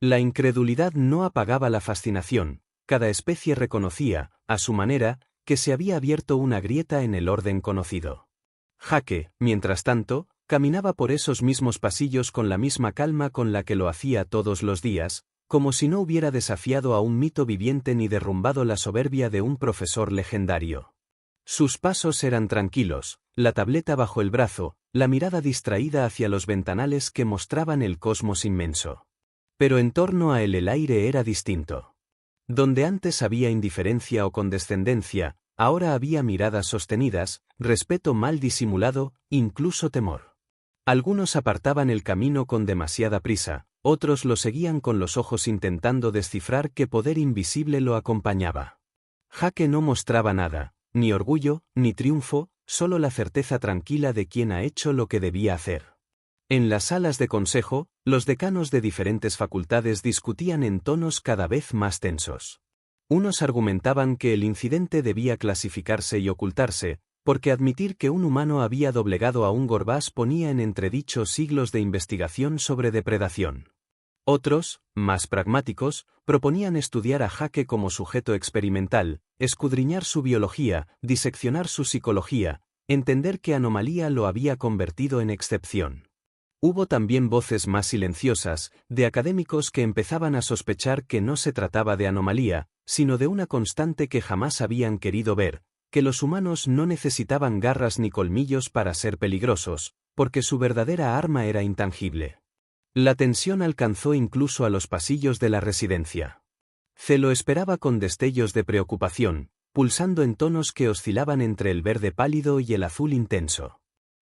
La incredulidad no apagaba la fascinación, cada especie reconocía, a su manera, que se había abierto una grieta en el orden conocido. Jake, mientras tanto, caminaba por esos mismos pasillos con la misma calma con la que lo hacía todos los días, como si no hubiera desafiado a un mito viviente ni derrumbado la soberbia de un profesor legendario. Sus pasos eran tranquilos, la tableta bajo el brazo, la mirada distraída hacia los ventanales que mostraban el cosmos inmenso. Pero en torno a él el aire era distinto. Donde antes había indiferencia o condescendencia, ahora había miradas sostenidas, respeto mal disimulado, incluso temor. Algunos apartaban el camino con demasiada prisa, otros lo seguían con los ojos intentando descifrar qué poder invisible lo acompañaba. Jake no mostraba nada, ni orgullo, ni triunfo, solo la certeza tranquila de quien ha hecho lo que debía hacer. En las salas de consejo, los decanos de diferentes facultades discutían en tonos cada vez más tensos. Unos argumentaban que el incidente debía clasificarse y ocultarse, porque admitir que un humano había doblegado a un Gorbás ponía en entredicho siglos de investigación sobre depredación. Otros, más pragmáticos, proponían estudiar a Jake como sujeto experimental, escudriñar su biología, diseccionar su psicología, entender qué anomalía lo había convertido en excepción. Hubo también voces más silenciosas, de académicos que empezaban a sospechar que no se trataba de anomalía, sino de una constante que jamás habían querido ver, que los humanos no necesitaban garras ni colmillos para ser peligrosos, porque su verdadera arma era intangible. La tensión alcanzó incluso a los pasillos de la residencia. Ce lo esperaba con destellos de preocupación, pulsando en tonos que oscilaban entre el verde pálido y el azul intenso.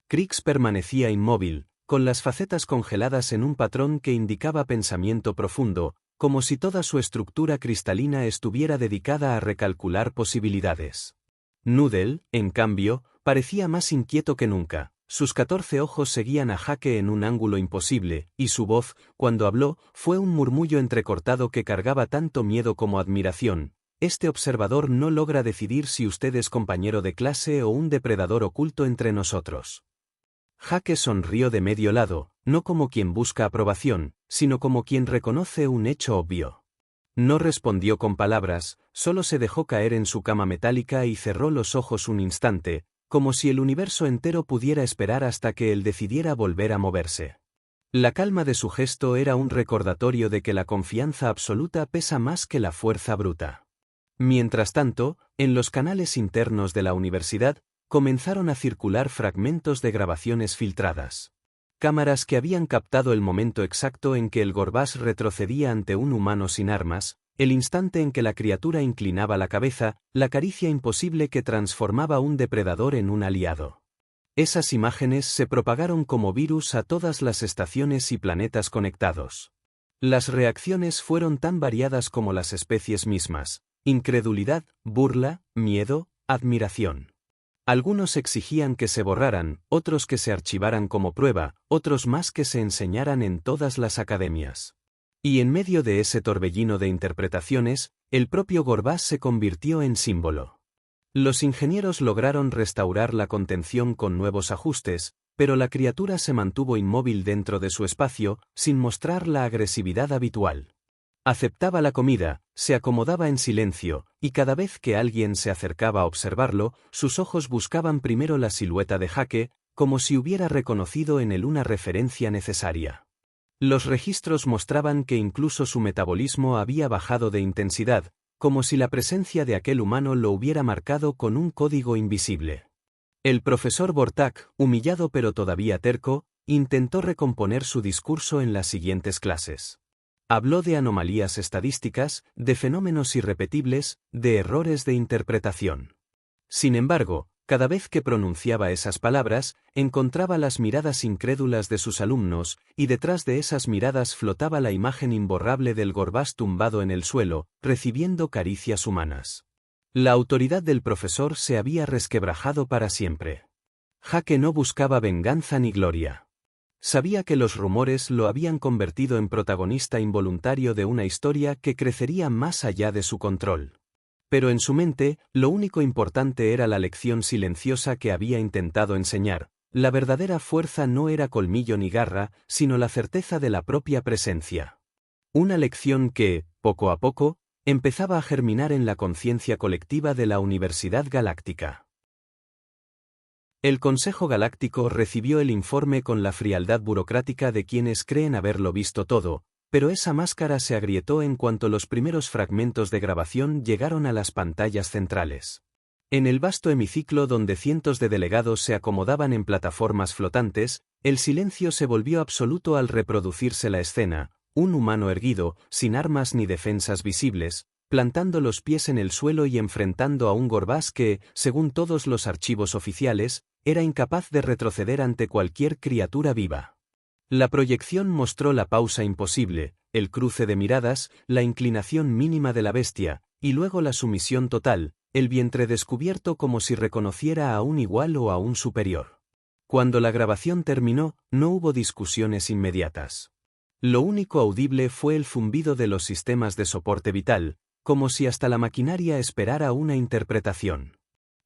Crix permanecía inmóvil, con las facetas congeladas en un patrón que indicaba pensamiento profundo, como si toda su estructura cristalina estuviera dedicada a recalcular posibilidades. Noodle, en cambio, parecía más inquieto que nunca. Sus 14 ojos seguían a Jake en un ángulo imposible, y su voz, cuando habló, fue un murmullo entrecortado que cargaba tanto miedo como admiración. Este observador no logra decidir si usted es compañero de clase o un depredador oculto entre nosotros. Jake sonrió de medio lado, no como quien busca aprobación, sino como quien reconoce un hecho obvio. No respondió con palabras, solo se dejó caer en su cama metálica y cerró los ojos un instante, como si el universo entero pudiera esperar hasta que él decidiera volver a moverse. La calma de su gesto era un recordatorio de que la confianza absoluta pesa más que la fuerza bruta. Mientras tanto, en los canales internos de la universidad, comenzaron a circular fragmentos de grabaciones filtradas. Cámaras que habían captado el momento exacto en que el Gorbás retrocedía ante un humano sin armas, el instante en que la criatura inclinaba la cabeza, la caricia imposible que transformaba un depredador en un aliado. Esas imágenes se propagaron como virus a todas las estaciones y planetas conectados. Las reacciones fueron tan variadas como las especies mismas: incredulidad, burla, miedo, admiración. Algunos exigían que se borraran, otros que se archivaran como prueba, otros más que se enseñaran en todas las academias. Y en medio de ese torbellino de interpretaciones, el propio Gorbás se convirtió en símbolo. Los ingenieros lograron restaurar la contención con nuevos ajustes, pero la criatura se mantuvo inmóvil dentro de su espacio, sin mostrar la agresividad habitual. Aceptaba la comida, se acomodaba en silencio, y cada vez que alguien se acercaba a observarlo, sus ojos buscaban primero la silueta de Jake, como si hubiera reconocido en él una referencia necesaria. Los registros mostraban que incluso su metabolismo había bajado de intensidad, como si la presencia de aquel humano lo hubiera marcado con un código invisible. El profesor Bortak, humillado pero todavía terco, intentó recomponer su discurso en las siguientes clases. Habló de anomalías estadísticas, de fenómenos irrepetibles, de errores de interpretación. Sin embargo, Cada vez que pronunciaba esas palabras, encontraba las miradas incrédulas de sus alumnos, y detrás de esas miradas flotaba la imagen imborrable del Gorbás tumbado en el suelo, recibiendo caricias humanas. La autoridad del profesor se había resquebrajado para siempre. Jake no buscaba venganza ni gloria. Sabía que los rumores lo habían convertido en protagonista involuntario de una historia que crecería más allá de su control. Pero en su mente, lo único importante era la lección silenciosa que había intentado enseñar. La verdadera fuerza no era colmillo ni garra, sino la certeza de la propia presencia. Una lección que, poco a poco, empezaba a germinar en la conciencia colectiva de la Universidad Galáctica. El Consejo Galáctico recibió el informe con la frialdad burocrática de quienes creen haberlo visto todo, pero esa máscara se agrietó en cuanto los primeros fragmentos de grabación llegaron a las pantallas centrales. En el vasto hemiciclo donde cientos de delegados se acomodaban en plataformas flotantes, el silencio se volvió absoluto al reproducirse la escena: un humano erguido, sin armas ni defensas visibles, plantando los pies en el suelo y enfrentando a un Gorbás que, según todos los archivos oficiales, era incapaz de retroceder ante cualquier criatura viva. La proyección mostró la pausa imposible, el cruce de miradas, la inclinación mínima de la bestia, y luego la sumisión total, el vientre descubierto como si reconociera a un igual o a un superior. Cuando la grabación terminó, no hubo discusiones inmediatas. Lo único audible fue el zumbido de los sistemas de soporte vital, como si hasta la maquinaria esperara una interpretación.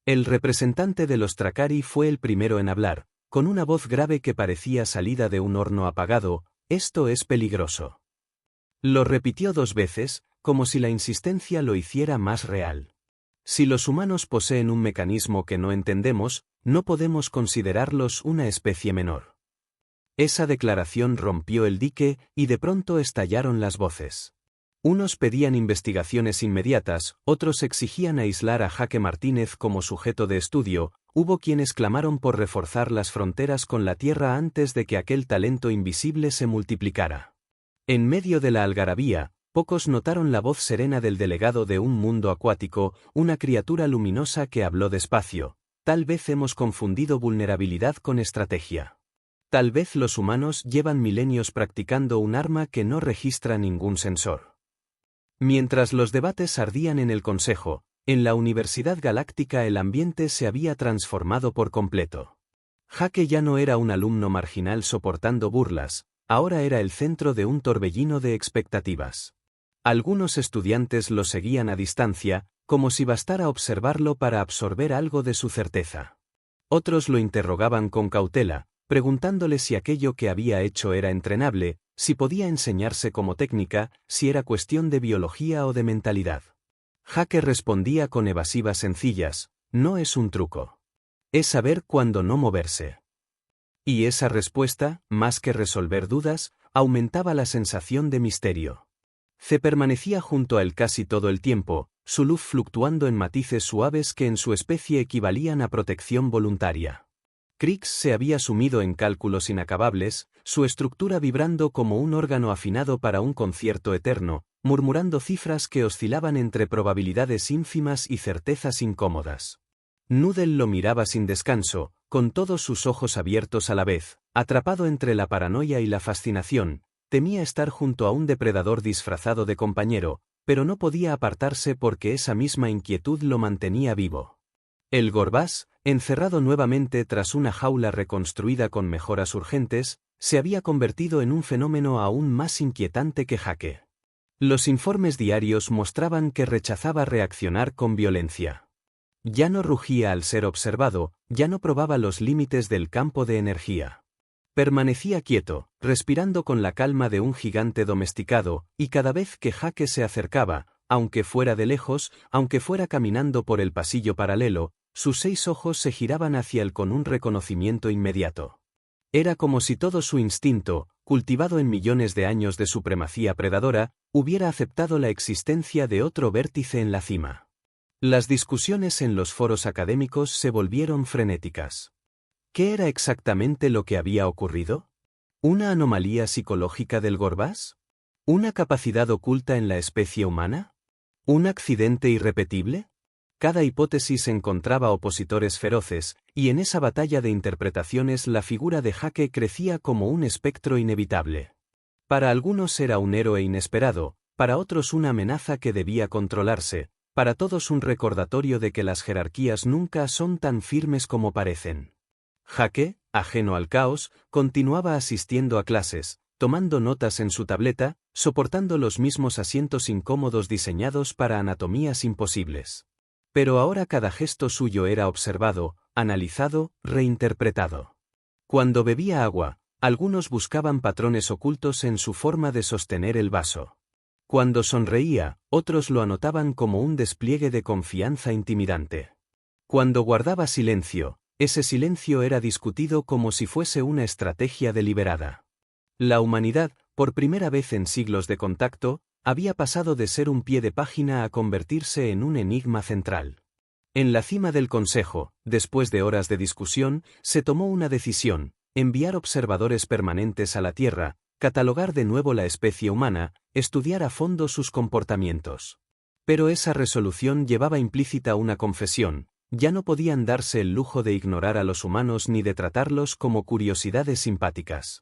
El representante de los Tracari fue el primero en hablar, con una voz grave que parecía salida de un horno apagado: «Esto es peligroso». Lo repitió 2 veces, como si la insistencia lo hiciera más real. Si los humanos poseen un mecanismo que no entendemos, no podemos considerarlos una especie menor. Esa declaración rompió el dique, y de pronto estallaron las voces. Unos pedían investigaciones inmediatas, otros exigían aislar a Jake Martínez como sujeto de estudio. Hubo quienes clamaron por reforzar las fronteras con la Tierra antes de que aquel talento invisible se multiplicara. En medio de la algarabía, pocos notaron la voz serena del delegado de un mundo acuático, una criatura luminosa que habló despacio: «Tal vez hemos confundido vulnerabilidad con estrategia. Tal vez los humanos llevan milenios practicando un arma que no registra ningún sensor». Mientras los debates ardían en el Consejo, en la Universidad Galáctica el ambiente se había transformado por completo. Jake ya no era un alumno marginal soportando burlas, ahora era el centro de un torbellino de expectativas. Algunos estudiantes lo seguían a distancia, como si bastara observarlo para absorber algo de su certeza. Otros lo interrogaban con cautela, preguntándole si aquello que había hecho era entrenable, si podía enseñarse como técnica, si era cuestión de biología o de mentalidad. Jake respondía con evasivas sencillas: «No es un truco. Es saber cuándo no moverse». Y esa respuesta, más que resolver dudas, aumentaba la sensación de misterio. C permanecía junto a él casi todo el tiempo, su luz fluctuando en matices suaves que en su especie equivalían a protección voluntaria. Krix se había sumido en cálculos inacabables, su estructura vibrando como un órgano afinado para un concierto eterno, murmurando cifras que oscilaban entre probabilidades ínfimas y certezas incómodas. Noodle lo miraba sin descanso, con todos sus ojos abiertos a la vez, atrapado entre la paranoia y la fascinación. Temía estar junto a un depredador disfrazado de compañero, pero no podía apartarse porque esa misma inquietud lo mantenía vivo. El Gorbás, encerrado nuevamente tras una jaula reconstruida con mejoras urgentes, se había convertido en un fenómeno aún más inquietante que Jake. Los informes diarios mostraban que rechazaba reaccionar con violencia. Ya no rugía al ser observado, ya no probaba los límites del campo de energía. Permanecía quieto, respirando con la calma de un gigante domesticado, y cada vez que Jake se acercaba, aunque fuera de lejos, aunque fuera caminando por el pasillo paralelo, sus 6 ojos se giraban hacia él con un reconocimiento inmediato. Era como si todo su instinto, cultivado en millones de años de supremacía predadora, hubiera aceptado la existencia de otro vértice en la cima. Las discusiones en los foros académicos se volvieron frenéticas. ¿Qué era exactamente lo que había ocurrido? ¿Una anomalía psicológica del Gorbás? ¿Una capacidad oculta en la especie humana? ¿Un accidente irrepetible? Cada hipótesis encontraba opositores feroces, y en esa batalla de interpretaciones la figura de Jake crecía como un espectro inevitable. Para algunos era un héroe inesperado, para otros una amenaza que debía controlarse, para todos un recordatorio de que las jerarquías nunca son tan firmes como parecen. Jake, ajeno al caos, continuaba asistiendo a clases, tomando notas en su tableta, soportando los mismos asientos incómodos diseñados para anatomías imposibles. Pero ahora cada gesto suyo era observado, analizado, reinterpretado. Cuando bebía agua, algunos buscaban patrones ocultos en su forma de sostener el vaso. Cuando sonreía, otros lo anotaban como un despliegue de confianza intimidante. Cuando guardaba silencio, ese silencio era discutido como si fuese una estrategia deliberada. La humanidad, por primera vez en siglos de contacto, había pasado de ser un pie de página a convertirse en un enigma central. En la cima del Consejo, después de horas de discusión, se tomó una decisión: enviar observadores permanentes a la Tierra, catalogar de nuevo la especie humana, estudiar a fondo sus comportamientos. Pero esa resolución llevaba implícita una confesión: ya no podían darse el lujo de ignorar a los humanos ni de tratarlos como curiosidades simpáticas.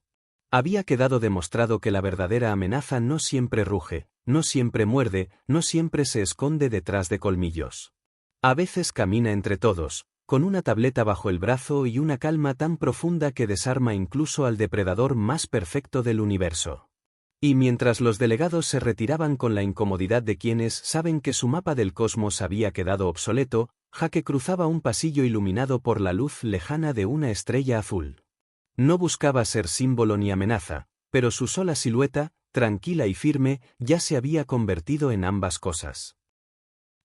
Había quedado demostrado que la verdadera amenaza no siempre ruge, no siempre muerde, no siempre se esconde detrás de colmillos. A veces camina entre todos, con una tableta bajo el brazo y una calma tan profunda que desarma incluso al depredador más perfecto del universo. Y mientras los delegados se retiraban con la incomodidad de quienes saben que su mapa del cosmos había quedado obsoleto, Jake cruzaba un pasillo iluminado por la luz lejana de una estrella azul. No buscaba ser símbolo ni amenaza, pero su sola silueta, tranquila y firme, ya se había convertido en ambas cosas.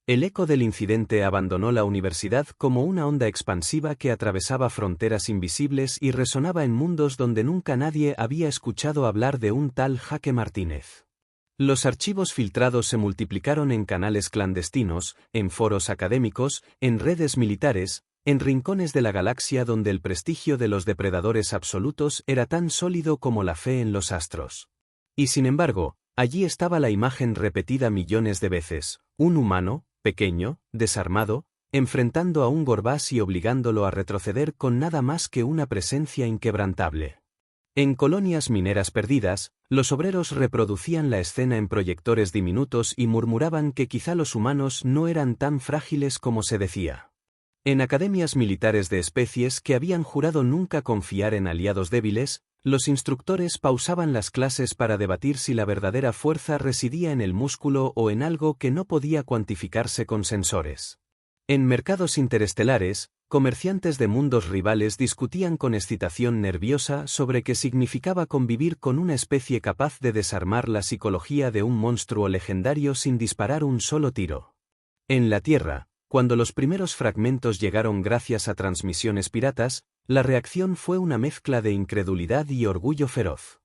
El eco del incidente abandonó la universidad como una onda expansiva que atravesaba fronteras invisibles y resonaba en mundos donde nunca nadie había escuchado hablar de un tal Jake Martínez. Los archivos filtrados se multiplicaron en canales clandestinos, en foros académicos, en redes militares, en rincones de la galaxia donde el prestigio de los depredadores absolutos era tan sólido como la fe en los astros. Y sin embargo, allí estaba la imagen repetida millones de veces: un humano, pequeño, desarmado, enfrentando a un Gorbás y obligándolo a retroceder con nada más que una presencia inquebrantable. En colonias mineras perdidas, los obreros reproducían la escena en proyectores diminutos y murmuraban que quizá los humanos no eran tan frágiles como se decía. En academias militares de especies que habían jurado nunca confiar en aliados débiles, los instructores pausaban las clases para debatir si la verdadera fuerza residía en el músculo o en algo que no podía cuantificarse con sensores. En mercados interestelares, comerciantes de mundos rivales discutían con excitación nerviosa sobre qué significaba convivir con una especie capaz de desarmar la psicología de un monstruo legendario sin disparar un solo tiro. En la Tierra, cuando los primeros fragmentos llegaron gracias a transmisiones piratas, la reacción fue una mezcla de incredulidad y orgullo feroz.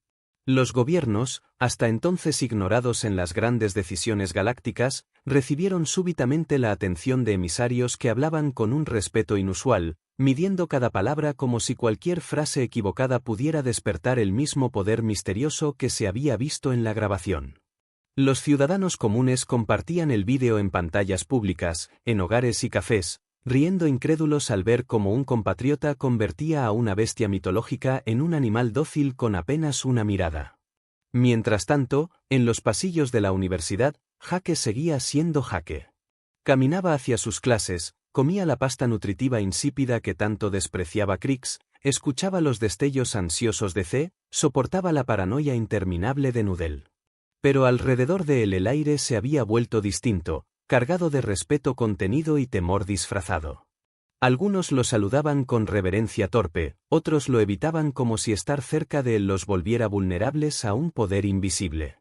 Los gobiernos, hasta entonces ignorados en las grandes decisiones galácticas, recibieron súbitamente la atención de emisarios que hablaban con un respeto inusual, midiendo cada palabra como si cualquier frase equivocada pudiera despertar el mismo poder misterioso que se había visto en la grabación. Los ciudadanos comunes compartían el vídeo en pantallas públicas, en hogares y cafés, riendo incrédulos al ver cómo un compatriota convertía a una bestia mitológica en un animal dócil con apenas una mirada. Mientras tanto, en los pasillos de la universidad, Jake seguía siendo Jake. Caminaba hacia sus clases, comía la pasta nutritiva insípida que tanto despreciaba Krix, escuchaba los destellos ansiosos de C, soportaba la paranoia interminable de Nudel. Pero alrededor de él el aire se había vuelto distinto, cargado de respeto contenido y temor disfrazado. Algunos lo saludaban con reverencia torpe, otros lo evitaban como si estar cerca de él los volviera vulnerables a un poder invisible.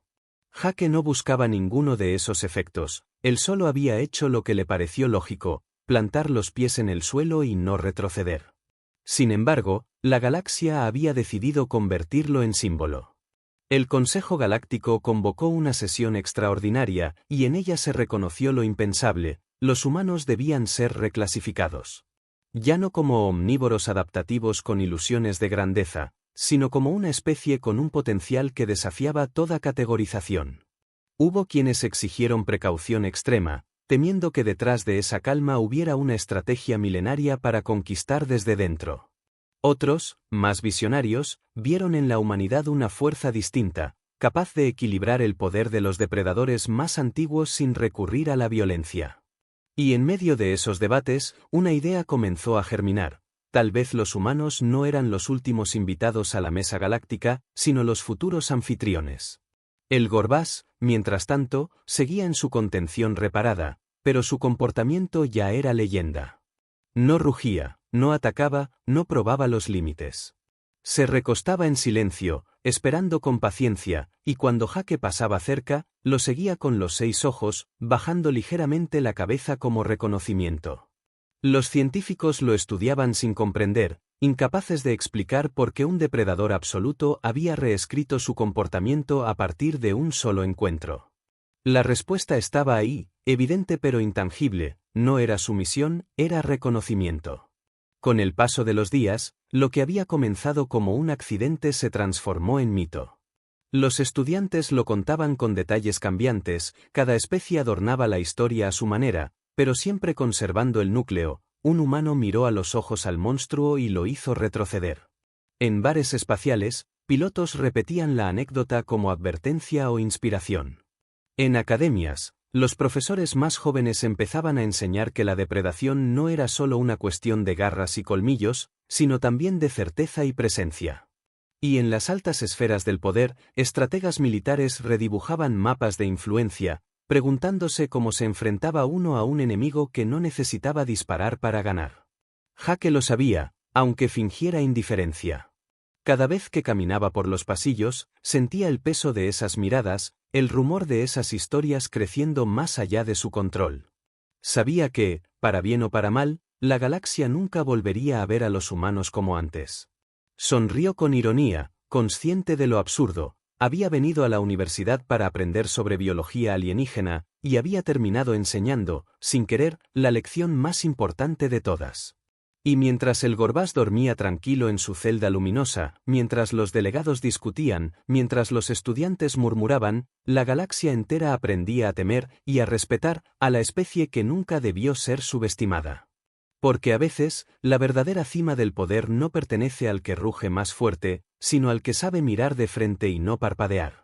Jake no buscaba ninguno de esos efectos, él solo había hecho lo que le pareció lógico: plantar los pies en el suelo y no retroceder. Sin embargo, la galaxia había decidido convertirlo en símbolo. El Consejo Galáctico convocó una sesión extraordinaria, y en ella se reconoció lo impensable: los humanos debían ser reclasificados. Ya no como omnívoros adaptativos con ilusiones de grandeza, sino como una especie con un potencial que desafiaba toda categorización. Hubo quienes exigieron precaución extrema, temiendo que detrás de esa calma hubiera una estrategia milenaria para conquistar desde dentro. Otros, más visionarios, vieron en la humanidad una fuerza distinta, capaz de equilibrar el poder de los depredadores más antiguos sin recurrir a la violencia. Y en medio de esos debates, una idea comenzó a germinar. Tal vez los humanos no eran los últimos invitados a la mesa galáctica, sino los futuros anfitriones. El Gorbás, mientras tanto, seguía en su contención reparada, pero su comportamiento ya era leyenda. No rugía, no atacaba, no probaba los límites. Se recostaba en silencio, esperando con paciencia, y cuando Jake pasaba cerca, lo seguía con los 6 ojos, bajando ligeramente la cabeza como reconocimiento. Los científicos lo estudiaban sin comprender, incapaces de explicar por qué un depredador absoluto había reescrito su comportamiento a partir de un solo encuentro. La respuesta estaba ahí, evidente pero intangible, no era sumisión, era reconocimiento. Con el paso de los días, lo que había comenzado como un accidente se transformó en mito. Los estudiantes lo contaban con detalles cambiantes, cada especie adornaba la historia a su manera, pero siempre conservando el núcleo. Un humano miró a los ojos al monstruo y lo hizo retroceder. En bares espaciales, pilotos repetían la anécdota como advertencia o inspiración. En academias, los profesores más jóvenes empezaban a enseñar que la depredación no era solo una cuestión de garras y colmillos, sino también de certeza y presencia. Y en las altas esferas del poder, estrategas militares redibujaban mapas de influencia, preguntándose cómo se enfrentaba uno a un enemigo que no necesitaba disparar para ganar. Jake lo sabía, aunque fingiera indiferencia. Cada vez que caminaba por los pasillos, sentía el peso de esas miradas, el rumor de esas historias creciendo más allá de su control. Sabía que, para bien o para mal, la galaxia nunca volvería a ver a los humanos como antes. Sonrió con ironía, consciente de lo absurdo. Había venido a la universidad para aprender sobre biología alienígena, y había terminado enseñando, sin querer, la lección más importante de todas. Y mientras el Gorbás dormía tranquilo en su celda luminosa, mientras los delegados discutían, mientras los estudiantes murmuraban, la galaxia entera aprendía a temer y a respetar a la especie que nunca debió ser subestimada. Porque a veces, la verdadera cima del poder no pertenece al que ruge más fuerte, sino al que sabe mirar de frente y no parpadear.